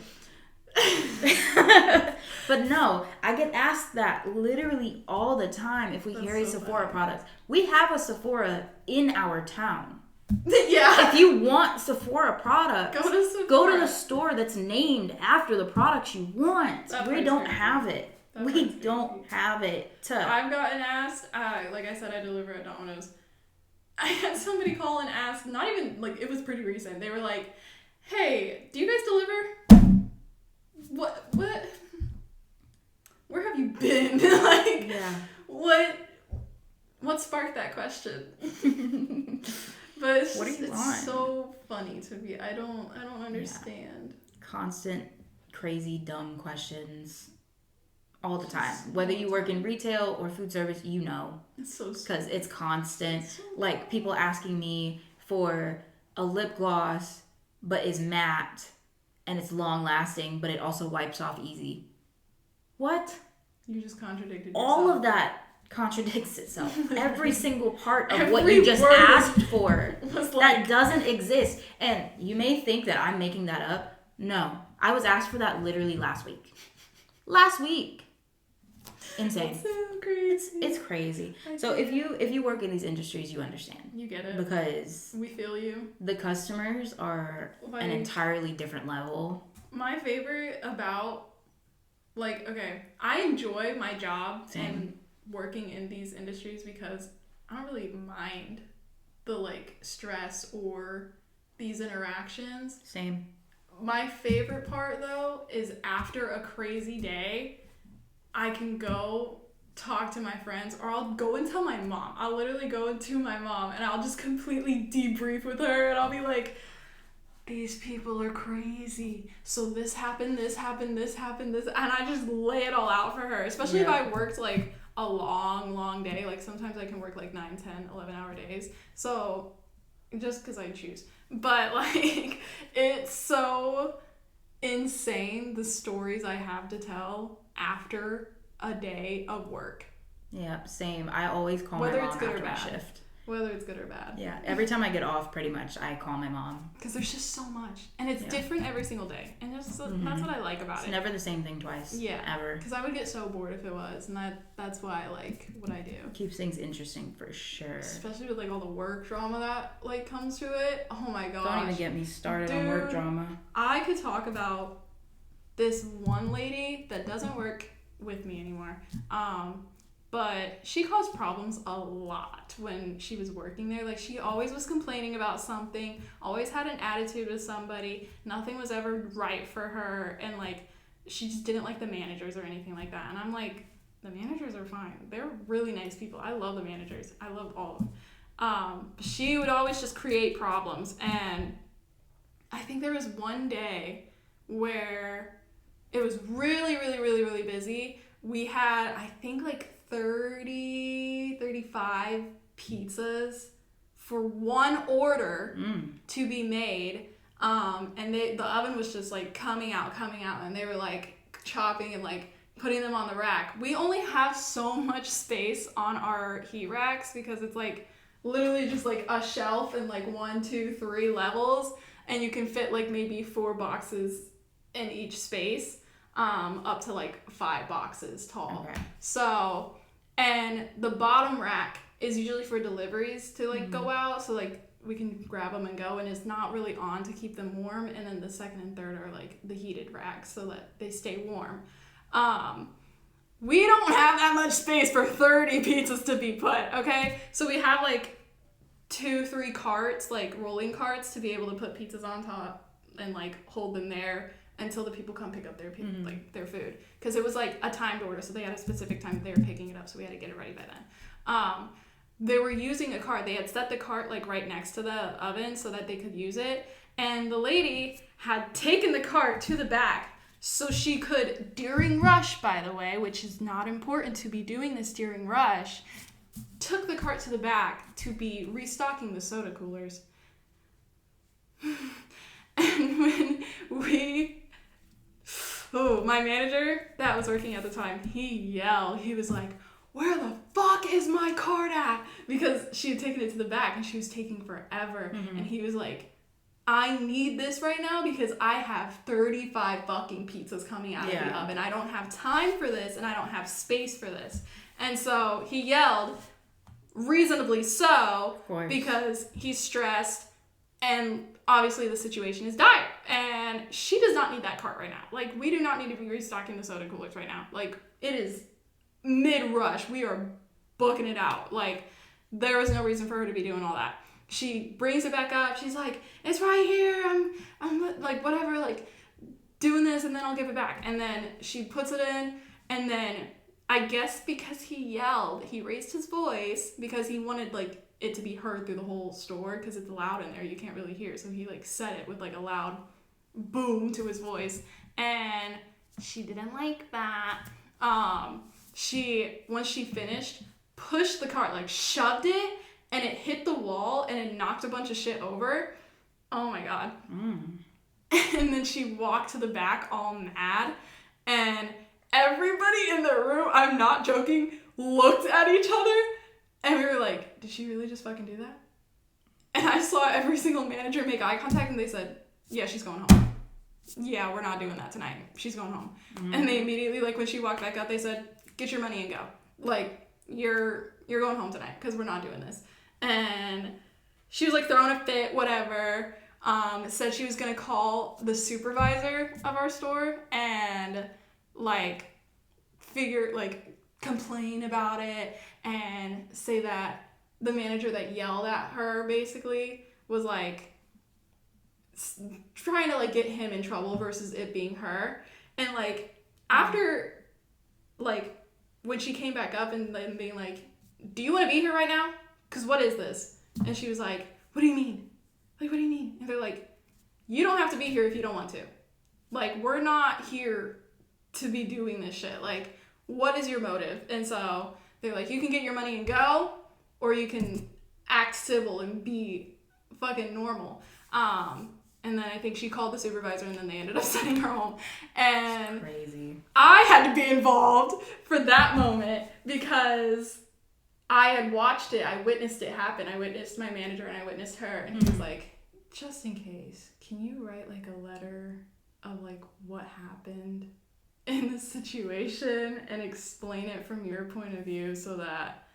But no, I get asked that literally all the time if we carry Sephora products. We have a Sephora in our town. Yeah. If you want Sephora products, go to the store that's named after the products you want. We don't have it. We don't have it. I've gotten asked, like I said, I deliver at Domino's. I had somebody call and ask, not even, like, it was pretty recent. They were like, hey, do you guys deliver? What? Where have you been? Like, yeah. what? What sparked that question? But it's What just, do you it's want? so funny to me. I don't understand. Constant, crazy, dumb questions all the time. Whether you work in retail or food service, you know. It's so stupid. Because it's constant. Like, people asking me for a lip gloss, but is matte, and it's long-lasting, but it also wipes off easy. What? You just contradicted yourself. All of that contradicts itself. Every single part of what Every you just word asked for. was That like, doesn't exist. And you may think that I'm making that up. No. I was asked for that literally last week. Last week. Insane. it's so crazy. It's crazy. So if you work in these industries, you understand. You get it. Because We feel you. the customers are Like, an entirely different level. My favorite about, like, okay, I enjoy my job and working in these industries because I don't really mind the, like, stress or these interactions. Same. My favorite part, though, is after a crazy day, I can go talk to my friends, or I'll go and tell my mom. I'll literally go to my mom and I'll just completely debrief with her, and I'll be like, these people are crazy. So this happened, this happened, this happened, this, and I just lay it all out for her, especially if I worked like a long day. Like sometimes I can work like 9, 10, 11-hour days. So just because I choose. But like, it's so insane the stories I have to tell after a day of work. Yeah, same. I always call Whether my it's mom good or after my bad. shift. Whether it's good or bad. Yeah, every time I get off, pretty much, I call my mom. Because there's just so much. And it's different every single day. And that's what I like about It's it. never the same thing twice. Yeah. Ever. Because I would get so bored if it was. And that's why I like what I do. Keeps things interesting for sure. Especially with like all the work drama that like comes to it. Oh my gosh. Don't even get me started on work drama. I could talk about this one lady that doesn't work with me anymore. But she caused problems a lot when she was working there. Like, she always was complaining about something, always had an attitude with somebody. Nothing was ever right for her. And, like, she just didn't like the managers or anything like that. And I'm like, the managers are fine. They're really nice people. I love the managers. I love all of them. She would always just create problems. And I think there was one day where it was really, really, really, really busy. We had, I think, like 35 pizzas for one order to be made. And the oven was just like coming out, and they were like chopping and like putting them on the rack. We only have so much space on our heat racks because it's like literally just like a shelf and like 1, 2, 3 levels, and you can fit like maybe 4 boxes in each space. Up to like 5 boxes tall. Okay. So, and the bottom rack is usually for deliveries to like go out, so like we can grab them and go, and it's not really on to keep them warm. And then the second and third are like the heated racks so that they stay warm. We don't have that much space for 30 pizzas to be put, okay? So we have like 2, 3 carts, like rolling carts, to be able to put pizzas on top and like hold them there until the people come pick up their like their food, because it was like a timed order, so they had a specific time that they were picking it up, so we had to get it ready by then. They were using a cart. They had set the cart like right next to the oven so that they could use it, and the lady had taken the cart to the back so she could, during rush, by the way, which is not important to be doing this during rush, took the cart to the back to be restocking the soda coolers. And when my manager that was working at the time, he yelled. He was like, where the fuck is my cart at? Because she had taken it to the back and she was taking forever. And he was like, I need this right now because I have 35 fucking pizzas coming out of the oven. I don't have time for this, and I don't have space for this. And so he yelled, reasonably so, because he's stressed, and obviously the situation is dire, and she does not need that cart right now. Like, we do not need to be restocking the soda coolers right now. Like, it is mid-rush. We are booking it out. Like, there was no reason for her to be doing all that. She brings it back up. She's like, it's right here. I'm like, whatever, like, doing this, and then I'll give it back. And then she puts it in, and then I guess because he raised his voice because he wanted, like, it to be heard through the whole store because it's loud in there. You can't really hear. So he, like, said it with, like, a loud boom to his voice. And she didn't like that. Once she finished, pushed the cart, like, shoved it, and it hit the wall, and it knocked a bunch of shit over. Oh, my God. And then she walked to the back all mad, and everybody in the room, I'm not joking, looked at each other, and we were like, did she really just fucking do that? And I saw every single manager make eye contact, and they said, yeah, she's going home. Yeah, we're not doing that tonight. She's going home. And they immediately, like, when she walked back out, they said, get your money and go. Like, you're going home tonight, because we're not doing this. And she was, like, throwing a fit, whatever. Said she was going to call the supervisor of our store and, like, complain about it and say that the manager that yelled at her, basically, was, like, trying to, like, get him in trouble versus it being her. And, like, after, like, when she came back up and then being like, do you want to be here right now? Because what is this? And she was like, what do you mean? Like, what do you mean? And they're like, you don't have to be here if you don't want to. Like, we're not here to be doing this shit. Like, what is your motive? And so they're like, you can get your money and go, or you can act civil and be fucking normal. And then I think she called the supervisor, and then they ended up sending her home. And crazy. I had to be involved for that moment because I had watched it. I witnessed it happen. I witnessed my manager and I witnessed her. And he was like, just in case, can you write, like, a letter of, like, what happened in this situation and explain it from your point of view so that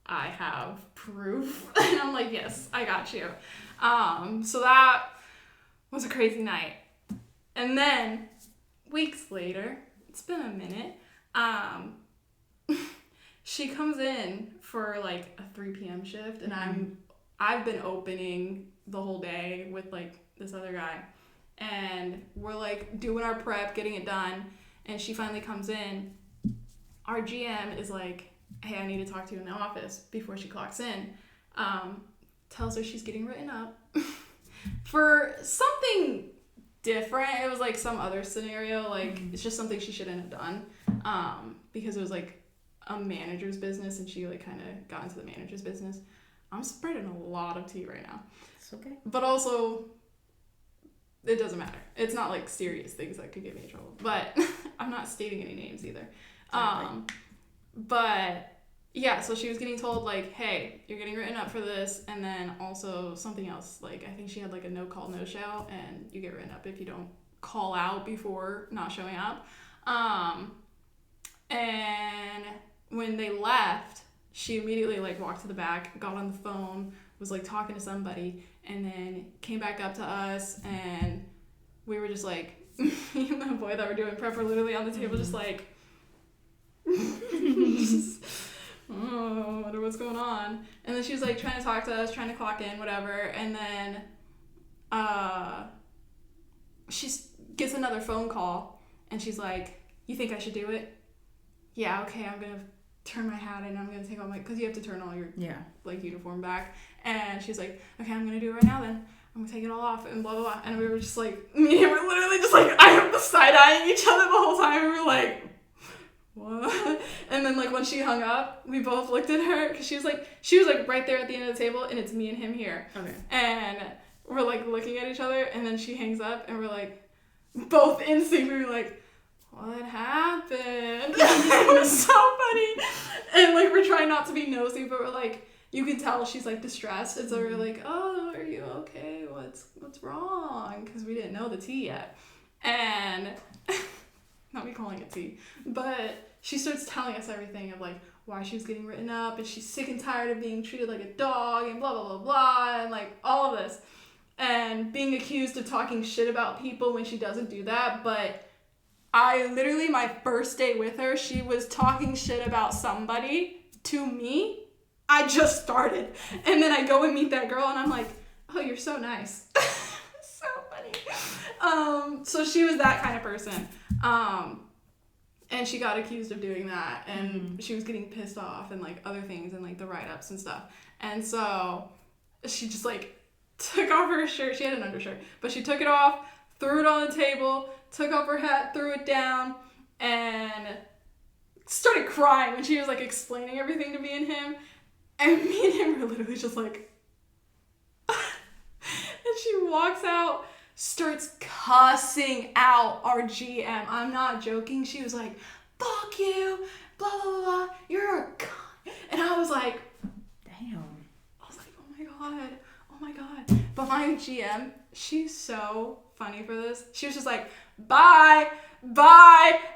I have proof? And I'm like, yes, I got you. So that was a crazy night. And then weeks later, it's been a minute, she comes in for, like, a 3 p.m. shift, and I've been opening the whole day with, like, this other guy, and we're, like, doing our prep, getting it done, and she finally comes in. Our GM is like, hey, I need to talk to you in the office before she clocks in. Tells her she's getting written up for something different. It was, like, some other scenario, like, it's just something she shouldn't have done, because it was, like, a manager's business, and she, like, kind of got into the manager's business. I'm spreading a lot of tea right now. It's okay. But also, it doesn't matter. It's not, like, serious things that could get me in trouble. But I'm not stating any names either. Exactly. But yeah, so she was getting told, like, hey, you're getting written up for this, and then also something else. Like, I think she had, like, a no-call, no-show, and you get written up if you don't call out before not showing up. And when they left, she immediately, like, walked to the back, got on the phone, was, like, talking to somebody, and then came back up to us, and we were just, like, me and the boy that were doing prep were literally on the table just, like, just, oh, I wonder what's going on. And then she was, like, trying to talk to us, trying to clock in, whatever, and then she gets another phone call, and she's like, you think I should do it? Yeah, okay, I'm gonna turn my hat in, I'm gonna take all my, because you have to turn all your like uniform back, and she's like, okay, I'm gonna do it right now then, I'm gonna take it all off, and blah blah blah. And we were just like, me and him were literally just like, I have the side-eyeing each other the whole time, and we were like, what? And then, like, when she hung up, we both looked at her, because she was like right there at the end of the table, and it's me and him here. Okay. And we're, like, looking at each other, and then she hangs up, and we're like, both in sync, we were like, what happened? It was so funny. And, like, we're trying not to be nosy, but we're like, you can tell she's, like, distressed. And so we're like, oh, are you okay? What's wrong? Because we didn't know the tea yet. And not me calling it tea, but she starts telling us everything of, like, why she was getting written up, and she's sick and tired of being treated like a dog, and blah, blah, blah, blah, and, like, all of this. And being accused of talking shit about people when she doesn't do that, but I literally, my first day with her, she was talking shit about somebody to me. I just started. And then I go and meet that girl, and I'm like, oh, you're so nice. So funny. So she was that kind of person. And she got accused of doing that, and she was getting pissed off and, like, other things and, like, the write-ups and stuff. And so she just, like, took off her shirt. She had an undershirt, but she took it off, threw it on the table, took off her hat, threw it down, and started crying when she was, like, explaining everything to me and him. And me and him were literally just like... And she walks out, starts cussing out our GM. I'm not joking. She was like, fuck you, blah, blah, blah, you're a cunt. And I was like... Damn. I was like, oh my god. But my GM, she's so funny for this. She was just like, bye,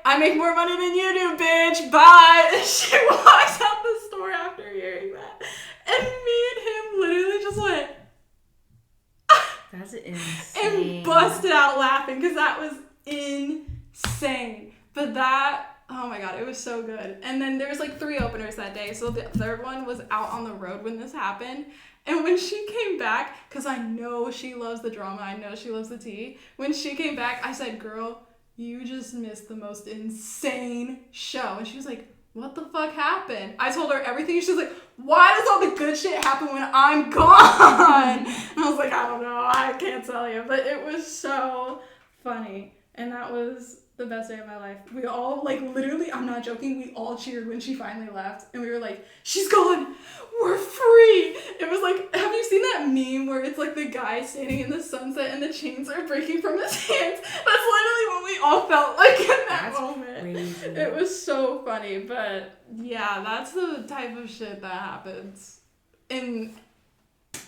I make more money than you do, bitch, bye. And she walks out the store after hearing that. And me and him literally just went... That's insane. And busted out laughing because that was insane. But that... Oh my god, it was so good. And then there was like 3 openers that day. So the third one was out on the road when this happened. And when she came back, because I know she loves the drama, I know she loves the tea. When she came back, I said, girl, you just missed the most insane show. And she was like, what the fuck happened? I told her everything. She was like, why does all the good shit happen when I'm gone? And I was like, I don't know. I can't tell you. But it was so funny. And that was the best day of my life. We all, like, literally, I'm not joking, we all cheered when she finally left. And we were like, she's gone! We're free! It was like, have you seen that meme where it's like the guy standing in the sunset and the chains are breaking from his hands? That's literally what we all felt like in that moment. Crazy. It was so funny. But yeah, that's the type of shit that happens in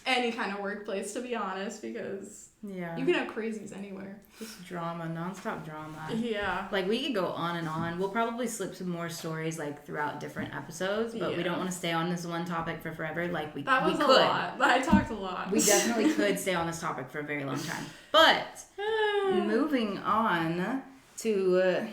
any kind of workplace, to be honest, because you can have crazies anywhere. Just drama, nonstop drama. Yeah. Like, we could go on and on. We'll probably slip some more stories, like, throughout different episodes, but we don't want to stay on this one topic for forever. Like, we could. That was a lot. I talked a lot. We definitely could stay on this topic for a very long time. But, moving on to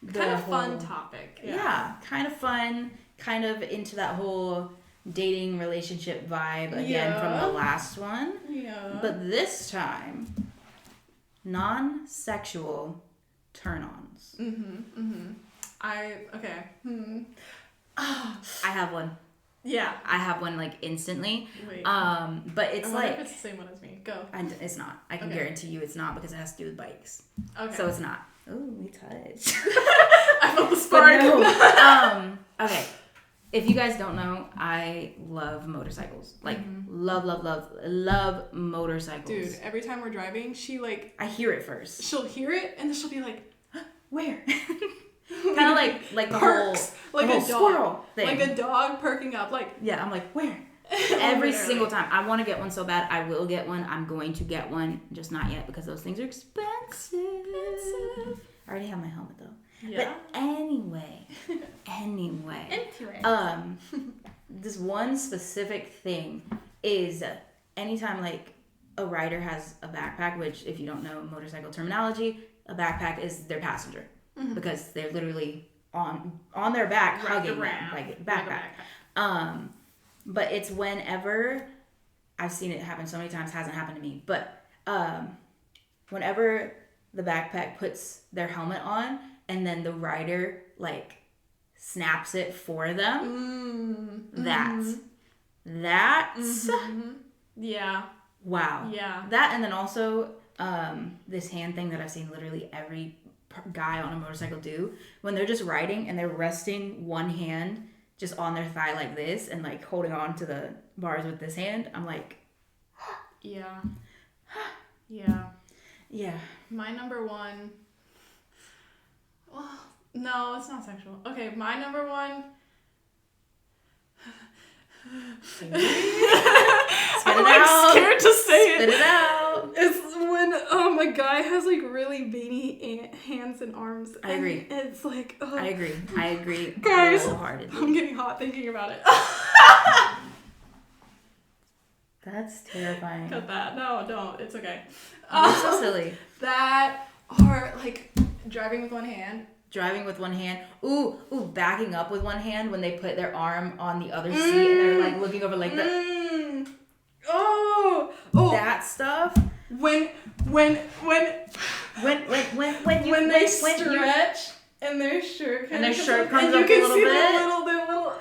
the kind of fun topic. Yeah, kind of fun, kind of into that whole dating relationship vibe again from the last one. Yeah. But this time, non-sexual turn-ons. I have one. Yeah. I have one, like, instantly. Wait. But it's I like... if it's the same one as me. Go. It's not. I can guarantee you it's not, because it has to do with bikes. Okay. So it's not. Ooh, we touched. I felt the spark. No. Okay. If you guys don't know, I love motorcycles. Like, love motorcycles. Dude, every time we're driving, she, like... I hear it first. She'll hear it, and then she'll be like, where? Kind of like the perks, whole, like the a whole dog, squirrel thing. like a dog perking up, like... Yeah, I'm like, where? Every single time. I want to get one so bad. I will get one. I'm going to get one. Just not yet, because those things are expensive. I already have my helmet, though. Yeah. But anyway, this one specific thing is anytime, like, a rider has a backpack, which, if you don't know motorcycle terminology, a backpack is their passenger, because they're literally on their back hugging them, like a backpack. But it's whenever, I've seen it happen so many times, hasn't happened to me, but whenever the backpack puts their helmet on, and then the rider, like, snaps it for them. That's yeah. Wow. Yeah. That, and then also this hand thing that I've seen literally every guy on a motorcycle do, when they're just riding and they're resting one hand just on their thigh like this and, like, holding on to the bars with this hand. I'm like, yeah. My number one... Well, no, it's not sexual. Okay, my number one... I'm, like, scared to say it. Spit it out. It's when a guy has, like, really veiny hands and arms. I agree. It's like... I agree. Guys, wholeheartedly. I'm getting hot thinking about it. That's terrifying. Cut that. No, don't. It's okay. You're so silly. That, or, like, driving with one hand. Driving with one hand. Ooh, backing up with one hand when they put their arm on the other seat and they're, like, looking over like that. Oh, that stuff. When they stretch And their shirt comes up a little bit. The little.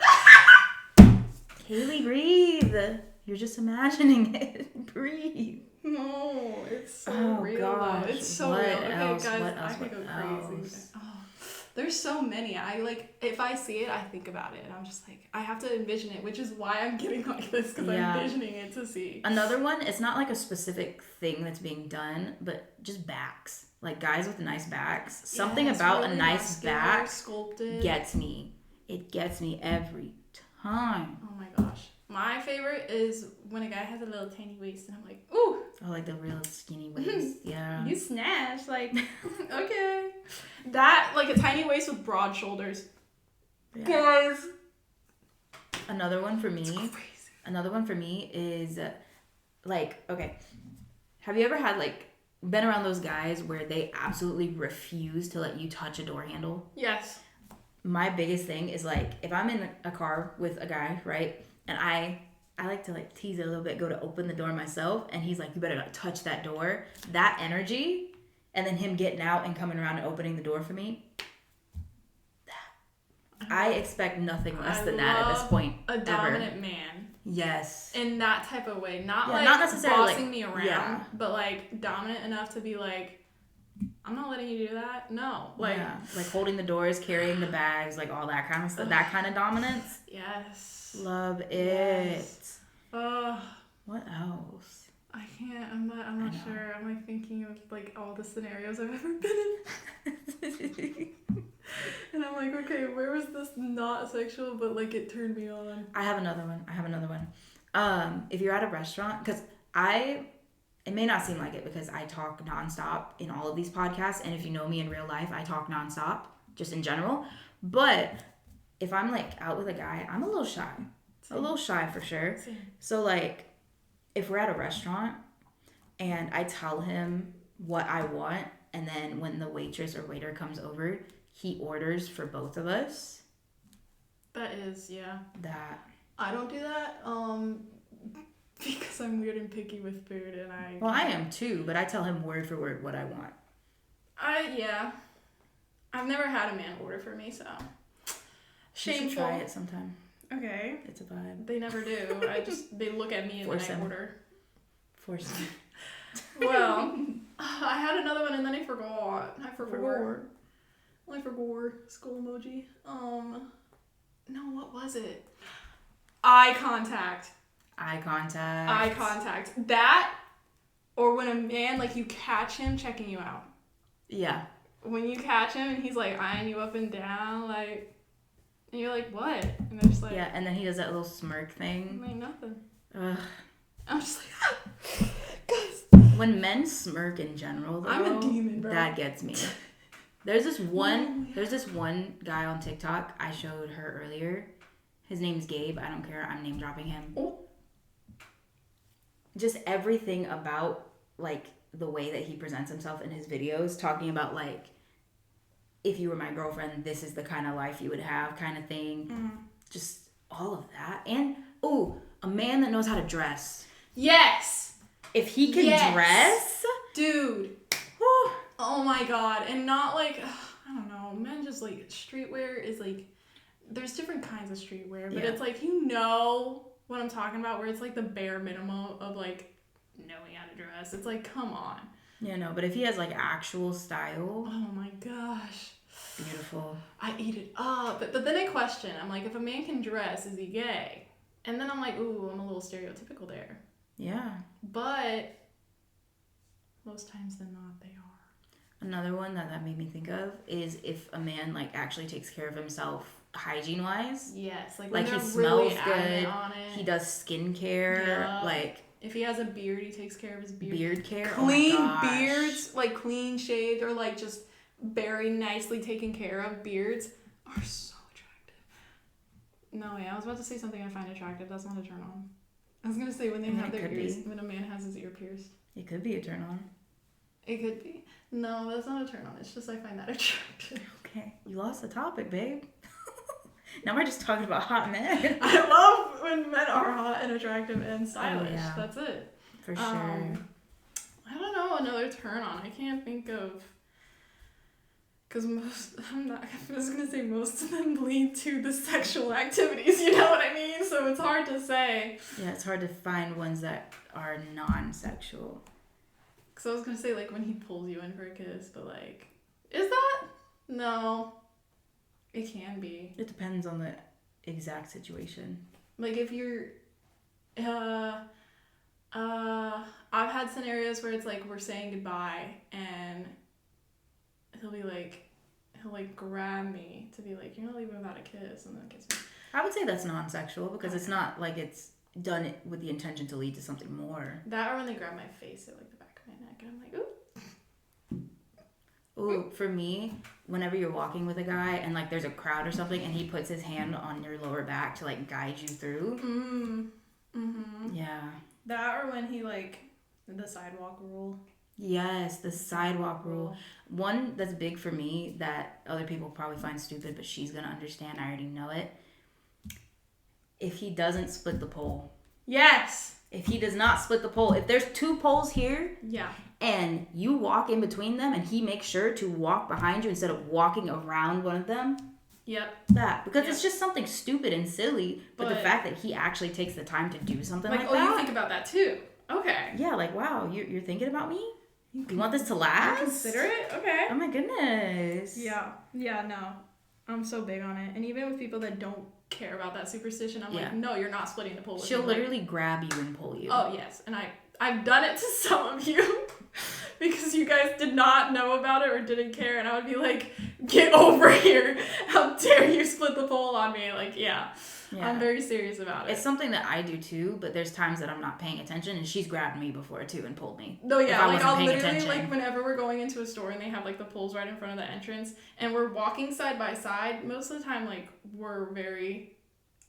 Kailee, breathe. You're just imagining it. Breathe. No, it's so real. Gosh. Though. It's so what real. Okay, else? guys, What else? I could go crazy. Oh, there's so many. If I see it, I think about it. And I'm just like, I have to envision it, which is why I'm getting like this, because I'm envisioning it to see. Another one, it's not like a specific thing that's being done, but just backs. Like guys with nice backs. Something about really a nice back sculpted. Gets me. It gets me every time. Oh my gosh. My favorite is when a guy has a little tiny waist and I'm like, ooh. Oh, like the real skinny waist. Yeah. You snatch. Like, okay. That, like a tiny waist with broad shoulders. Yeah. Guys. Another one for me is like, okay. Have you ever had like, been around those guys where they absolutely refuse to let you touch a door handle? Yes. My biggest thing is like, if I'm in a car with a guy, right? And I like to like tease it a little bit, go to open the door myself, and he's like, you better not touch that door. That energy, and then him getting out and coming around and opening the door for me, I expect nothing less than that at this point. A dominant man. Yes. In that type of way. Not necessarily bossing me around, but like dominant enough to be like, I'm not letting you do that. No. Like holding the doors, carrying the bags, like all that kind of stuff. That kind of dominance. Yes. Love it. Yes. What else? I can't. I'm not sure. I'm like thinking of like all the scenarios I've ever been in. And I'm like, okay, where was this not sexual, but like it turned me on? I have another one. If you're at a restaurant, because it may not seem like it because I talk nonstop in all of these podcasts, and if you know me in real life, I talk nonstop, just in general. But if I'm like out with a guy, I'm a little shy. Same. A little shy for sure. Same. So like, if we're at a restaurant and I tell him what I want, and then when the waitress or waiter comes over, he orders for both of us. That is, yeah. That. I don't do that. Because I'm weird and picky with food, and I am too, but I tell him word for word what I want. I've never had a man order for me, so shameful. You should try it sometime. Okay. It's a vibe. They never do. They look at me and then I order. Force him. Well, I had another one and then I forgot. I forgot. School emoji. No, what was it? Eye contact. That, or when a man, like, you catch him checking you out. Yeah. When you catch him and he's, like, eyeing you up and down, like, and you're like, what? And they're just like... Yeah, and then he does that little smirk thing. Like, nothing. Ugh. I'm just like, guys. When men smirk in general, though, I'm a demon, bro. That gets me. There's this one guy on TikTok I showed her earlier. His name's Gabe. I don't care. I'm name dropping him. Oh. Just everything about, like, the way that he presents himself in his videos, talking about, like, if you were my girlfriend, this is the kind of life you would have, kind of thing. Mm. Just all of that. And, a man that knows how to dress. Yes! If he can dress... Dude. Oh my god. And not, like, I don't know, men just, like, streetwear is, like, there's different kinds of streetwear, but it's, like, you know... what I'm talking about, where it's like the bare minimum of like knowing how to dress. It's like, come on. Yeah, no, but if he has like actual style. Oh my gosh. Beautiful. I eat it up. But then I question, I'm like, if a man can dress, is he gay? And then I'm like, ooh, I'm a little stereotypical there. Yeah. But most times than not, they are. Another one that made me think of is if a man like actually takes care of himself hygiene wise. Yes, like he smells good. He does skincare. Yeah. Like if he has a beard, he takes care of his beard. Beard care. Clean beards, like clean shaved or like just very nicely taken care of beards are so attractive. No, yeah, I was about to say something I find attractive. That's not a turn on. I was gonna say when they have their ears, when a man has his ear pierced. It could be a turn on. It could be. No, that's not a turn on. It's just I find that attractive. Okay, you lost the topic, babe. Now we're just talking about hot men. I love when men are hot and attractive and stylish. Oh, yeah. That's it. For sure. I don't know another turn on. I can't think of. Because I was going to say most of them lead to the sexual activities, you know what I mean? So it's hard to say. Yeah, it's hard to find ones that are non-sexual. Because I was going to say, like, when he pulls you in for a kiss, but, like, is that? No. It can be. It depends on the exact situation. Like, if you're... I've had scenarios where it's, like, we're saying goodbye, and... he'll grab me to be like, you're not leaving without a kiss, and then kiss me. I would say that's non-sexual because it's not like it's done it with the intention to lead to something more. That or when they grab my face at like the back of my neck and I'm like, ooh. Ooh, for me, whenever you're walking with a guy and like there's a crowd or something and he puts his hand on your lower back to like guide you through. Mm-hmm. Yeah. That or when he like, the sidewalk rule. Yes, the sidewalk rule. One that's big for me that other people probably find stupid, but she's going to understand. I already know it. If he doesn't split the pole. Yes. If he does not split the pole. If there's 2 poles here. Yeah. And you walk in between them and he makes sure to walk behind you instead of walking around one of them. Yep. That. Because it's just something stupid and silly. But the fact that he actually takes the time to do something like that. You think about that too. Okay. Yeah, like, wow, you're thinking about me? You want this to last? You consider it? Okay. Oh my goodness. Yeah. Yeah, no. I'm so big on it. And even with people that don't care about that superstition, I'm like, no, you're not splitting the pole with me. She'll literally grab you and pull you. Oh, yes. And I've done it to some of you because you guys did not know about it or didn't care. And I would be like, get over here. How dare you split the pole on me? Like, yeah. I'm very serious about it. It's something that I do too, but there's times that I'm not paying attention, and she's grabbed me before too and pulled me. No, yeah, like I'll literally like whenever we're going into a store and they have like the poles right in front of the entrance, and we're walking side by side. Most of the time, like we're very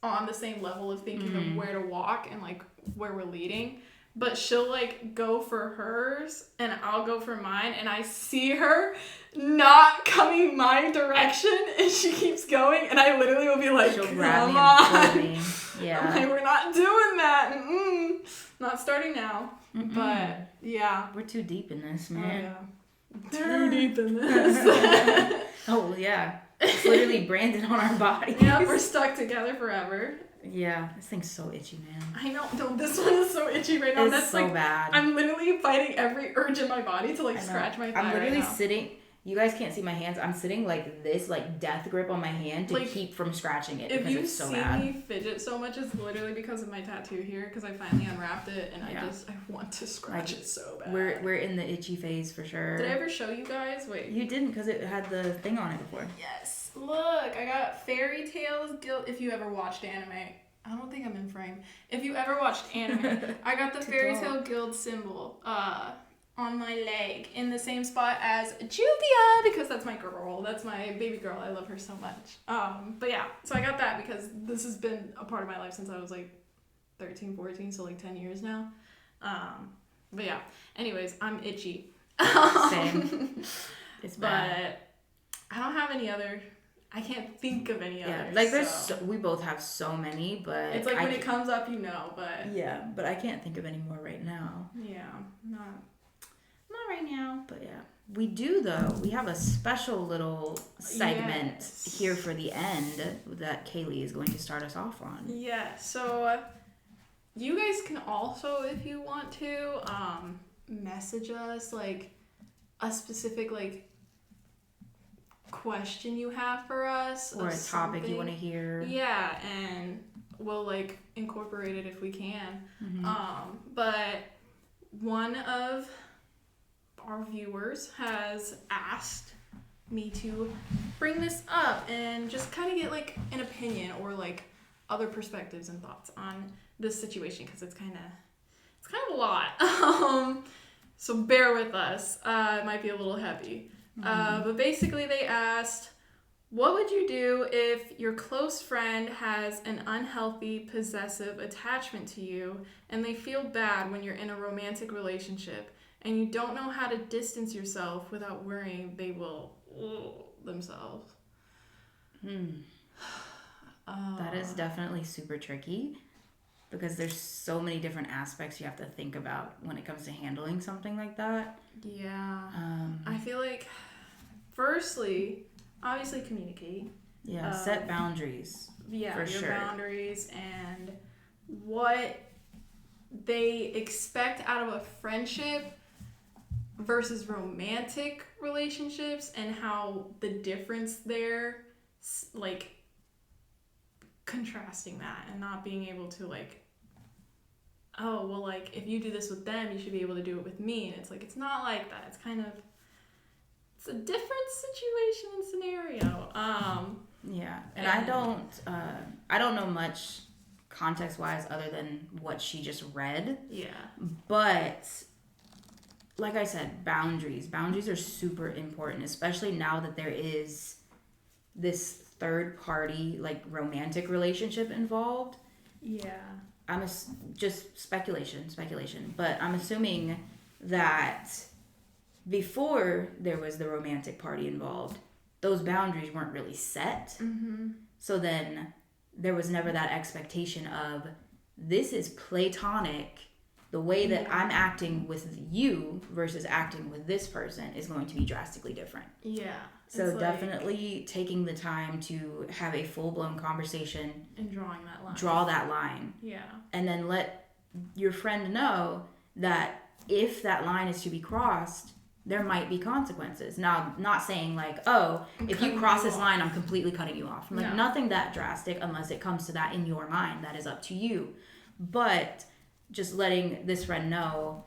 on the same level of thinking of where to walk and like where we're leading. But she'll like go for hers and I'll go for mine, and I see her not coming my direction and she keeps going, and I literally will be like, she'll come grab me on. and pull me. Yeah. I'm like, we're not doing that. Not starting now. But yeah. We're too deep in this, man. Oh, yeah. Too deep in this. Oh, yeah. It's literally branded on our bodies. Yeah, we're stuck together forever. Yeah, this thing's so itchy, man. I know. No, this one is so itchy right now. It's so bad. I'm literally fighting every urge in my body to like scratch my thigh. I'm literally sitting. You guys can't see my hands. I'm sitting like this, like death grip on my hand to keep from scratching it because it's so bad. If you see me fidget so much, it's literally because of my tattoo here, because I finally unwrapped it and I want to scratch it so bad. We're in the itchy phase for sure. Did I ever show you guys? Wait. You didn't, because it had the thing on it before. Yes. Look, I got Fairy Tales Guild. If you ever watched anime. I don't think I'm in frame. If you ever watched anime, I got the Fairy Tale Guild symbol on my leg in the same spot as Juvia, because that's my girl. That's my baby girl. I love her so much. But yeah, so I got that because this has been a part of my life since I was like 13, 14, so like 10 years now. But yeah, anyways, I'm itchy. Same. It's bad. But I don't have any other... I can't think of any others. Yeah, like there's we both have so many, but it's like when it comes up, you know, but yeah, but I can't think of any more right now. Yeah, not right now. But yeah, we do though. We have a special little segment here for the end that Kailee is going to start us off on. Yeah, so you guys can also, if you want to, message us like a specific like question you have for us or a topic you want to hear. Yeah, and we'll like incorporate it if we can. But one of our viewers has asked me to bring this up and just kind of get like an opinion or like other perspectives and thoughts on this situation, because it's kind of a lot. So bear with us. It might be a little heavy. But basically they asked, what would you do if your close friend has an unhealthy, possessive attachment to you and they feel bad when you're in a romantic relationship and you don't know how to distance yourself without worrying they will themselves? That is definitely super tricky because there's so many different aspects you have to think about when it comes to handling something like that. Yeah. I feel like Firstly, obviously communicate. Yeah, set boundaries. Yeah, for your sure. boundaries and what they expect out of a friendship versus romantic relationships, and how the difference there, like, contrasting that and not being able to, like, oh, well, like, if you do this with them, you should be able to do it with me. And it's like, it's not like that. It's kind of, it's a different situation and scenario. Yeah, and I don't know much context-wise other than what she just read. Yeah. But like I said, boundaries. Boundaries are super important, especially now that there is this third party, like, romantic relationship involved. Yeah. Just speculation, but I'm assuming that before there was the romantic party involved, those boundaries weren't really set. Mm-hmm. So then there was never that expectation of, this is platonic. The way that I'm acting with you versus acting with this person is going to be drastically different. Yeah. So definitely taking the time to have a full-blown conversation. And drawing that line. Draw that line. Yeah. And then let your friend know that if that line is to be crossed, there might be consequences. Now, not saying like, oh, if you cross this line, I'm completely cutting you off. Like, nothing that drastic unless it comes to that in your mind. That is up to you. But just letting this friend know,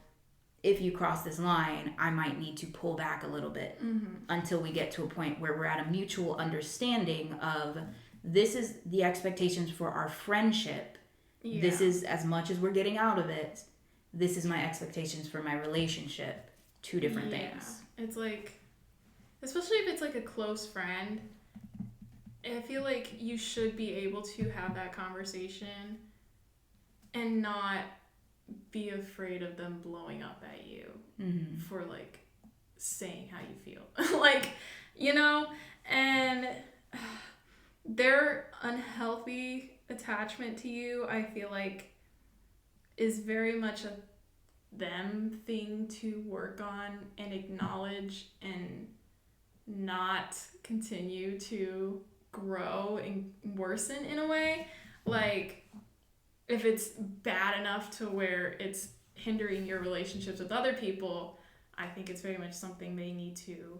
if you cross this line, I might need to pull back a little bit until we get to a point where we're at a mutual understanding of, this is the expectations for our friendship. Yeah. This is as much as we're getting out of it. This is my expectations for my relationship. Two different things. It's like, especially if it's like a close friend, I feel like you should be able to have that conversation and not be afraid of them blowing up at you for, like, saying how you feel. Like, you know, and their unhealthy attachment to you, I feel like, is very much a them thing to work on and acknowledge, and not continue to grow and worsen in a way. Like, if it's bad enough to where it's hindering your relationships with other people, I think it's very much something they need to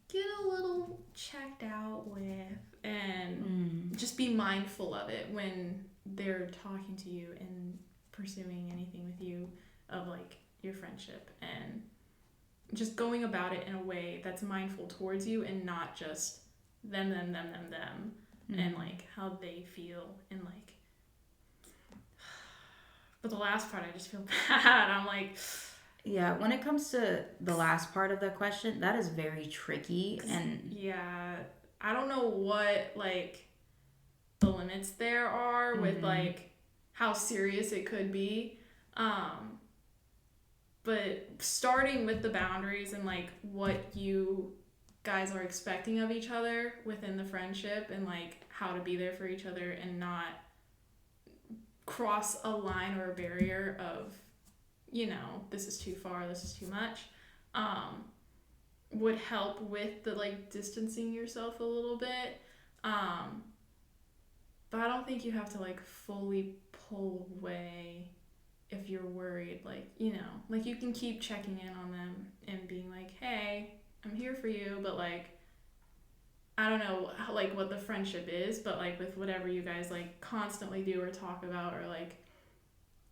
get a little checked out with, and just be mindful of it when they're talking to you and pursuing anything with you, of, like, your friendship, and just going about it in a way that's mindful towards you and not just them, and, like, how they feel, and, like, but the last part, I just feel bad. I'm like, yeah, when it comes to the last part of the question, that is very tricky. And yeah, I don't know what, like, the limits there are with, like, how serious it could be. But starting with the boundaries and, like, what you guys are expecting of each other within the friendship, and, like, how to be there for each other and not cross a line or a barrier of, you know, this is too far, this is too much, would help with the, like, distancing yourself a little bit. But I don't think you have to, like, fully pull away if you're worried. Like, you know, like, you can keep checking in on them and being like, hey, I'm here for you, but, like, I don't know how, like, what the friendship is, but, like, with whatever you guys, like, constantly do or talk about, or, like,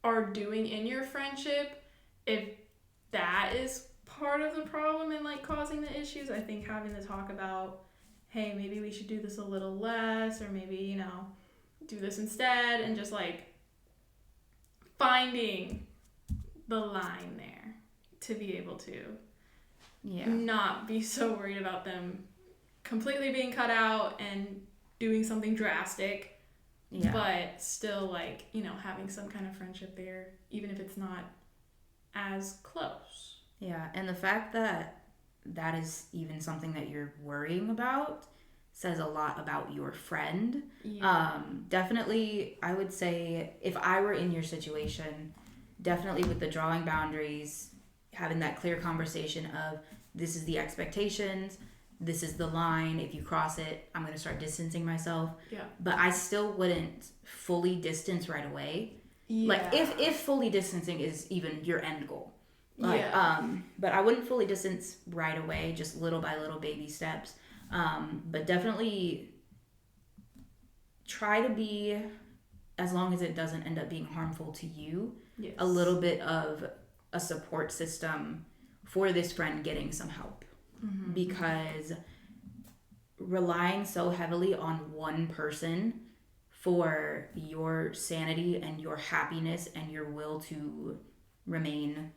are doing in your friendship, if that is part of the problem and, like, causing the issues, I think having to talk about, hey, maybe we should do this a little less, or maybe, you know, do this instead, and just, like, finding the line there to be able to not be so worried about them completely being cut out and doing something drastic, but still, like, you know, having some kind of friendship there, even if it's not as close. Yeah, and the fact that that is even something that you're worrying about says a lot about your friend. Definitely, I would say, if I were in your situation, definitely with the drawing boundaries, having that clear conversation of, this is the expectations, this is the line. If you cross it, I'm going to start distancing myself. Yeah. But I still wouldn't fully distance right away. Yeah. Like if fully distancing is even your end goal. Like, yeah. But I wouldn't fully distance right away, just little by little baby steps. But definitely try to be, as long as it doesn't end up being harmful to you, yes. a little bit of a support system for this friend getting some help. Mm-hmm. Because relying so heavily on one person for your sanity and your happiness and your will to remain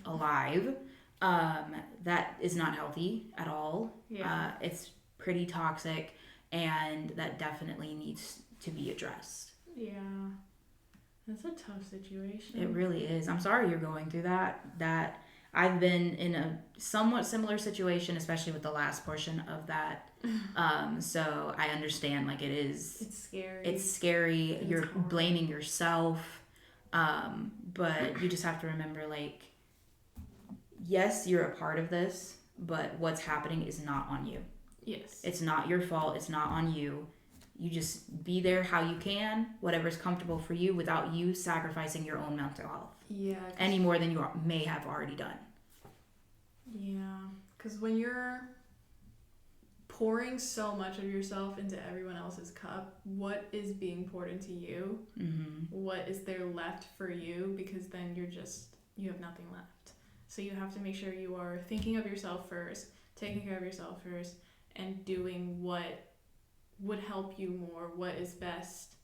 alive, that is not healthy at all. Yeah. It's pretty toxic, and that definitely needs to be addressed. Yeah. That's a tough situation. It really is. I'm sorry you're going through that. I've been in a somewhat similar situation, especially with the last portion of that. So I understand, like, it's scary. It's scary. You're blaming yourself. But you just have to remember, like, yes, you're a part of this, but what's happening is not on you. Yes. It's not your fault. It's not on you. You just be there how you can, whatever's comfortable for you, without you sacrificing your own mental health. Yeah. Any more than you may have already done. Yeah. Because when you're pouring so much of yourself into everyone else's cup, what is being poured into you? Mm-hmm. What is there left for you? Because then you have nothing left. So you have to make sure you are thinking of yourself first, taking care of yourself first, and doing what would help you more, what is best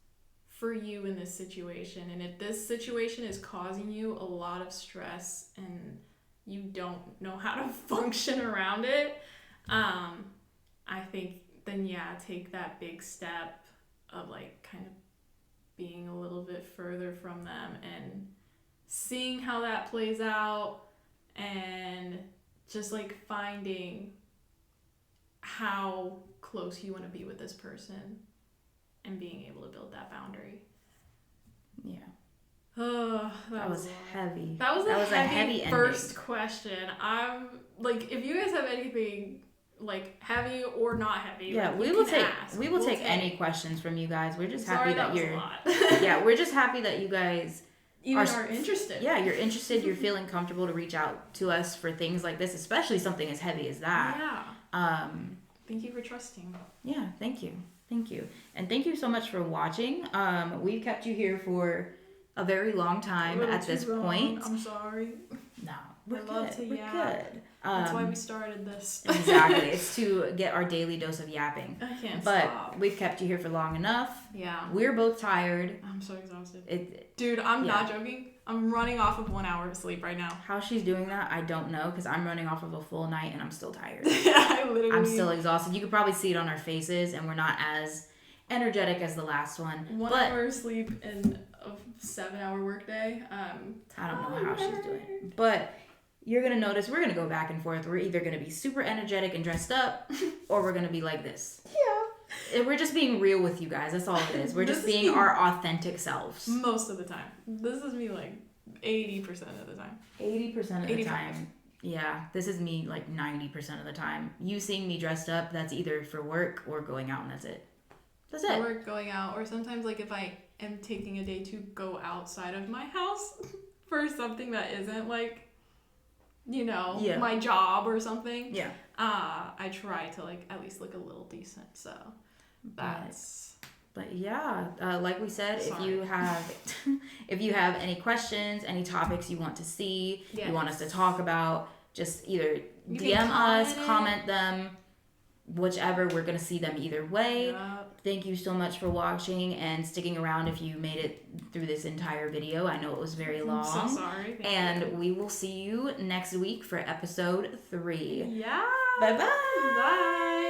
for you in this situation. And if this situation is causing you a lot of stress and you don't know how to function around it, I think then take that big step of, like, kind of being a little bit further from them and seeing how that plays out, and just, like, finding how close you want to be with this person and being able to build that boundary. Yeah. Oh, that was heavy. That was a heavy first ending. question. I'm like, if you guys have anything, like, heavy or not heavy, yeah, like, we will take any questions from you guys. We're just happy that you're yeah, we're just happy that you guys are interested. Yeah, you're interested. You're feeling comfortable to reach out to us for things like this, especially something as heavy as that. Yeah. Thank you for trusting. Yeah, thank you. And thank you so much for watching. We've kept you here for a very long time at this point. I'm sorry. No, we're good. We're good. That's why we started this. Exactly. It's to get our daily dose of yapping. I can't stop. But we've kept you here for long enough. Yeah. We're both tired. I'm so exhausted. Dude, I'm not joking. I'm running off of 1 hour of sleep right now. How she's doing that, I don't know, because I'm running off of a full night and I'm still tired. I'm still exhausted. You could probably see it on our faces, and we're not as energetic as the last one. 1 hour of sleep in a 7-hour workday. I don't know how she's doing. But you're going to notice we're going to go back and forth. We're either going to be super energetic and dressed up, or we're going to be like this. Yeah. We're just being real with you guys. That's all it is. We're just being our authentic selves. Most of the time. This is me, like, 80% of the time. 80% of the time. Yeah, this is me, like, 90% of the time. You seeing me dressed up, that's either for work or going out, and that's it. That's it. Work, going out, or sometimes, like, if I am taking a day to go outside of my house for something that isn't, like, my job or something. Yeah. I try to, like, at least look a little decent. So that's. But yeah, like we said, if you have any questions, any topics you want to see, you want us to talk about, just either DM us, comment them, whichever. We're gonna see them either way. Yep. Thank you so much for watching and sticking around if you made it through this entire video. I know it was very long. I'm so sorry. Thank you. We will see you next week for episode 3. Yeah. Bye-bye. Bye.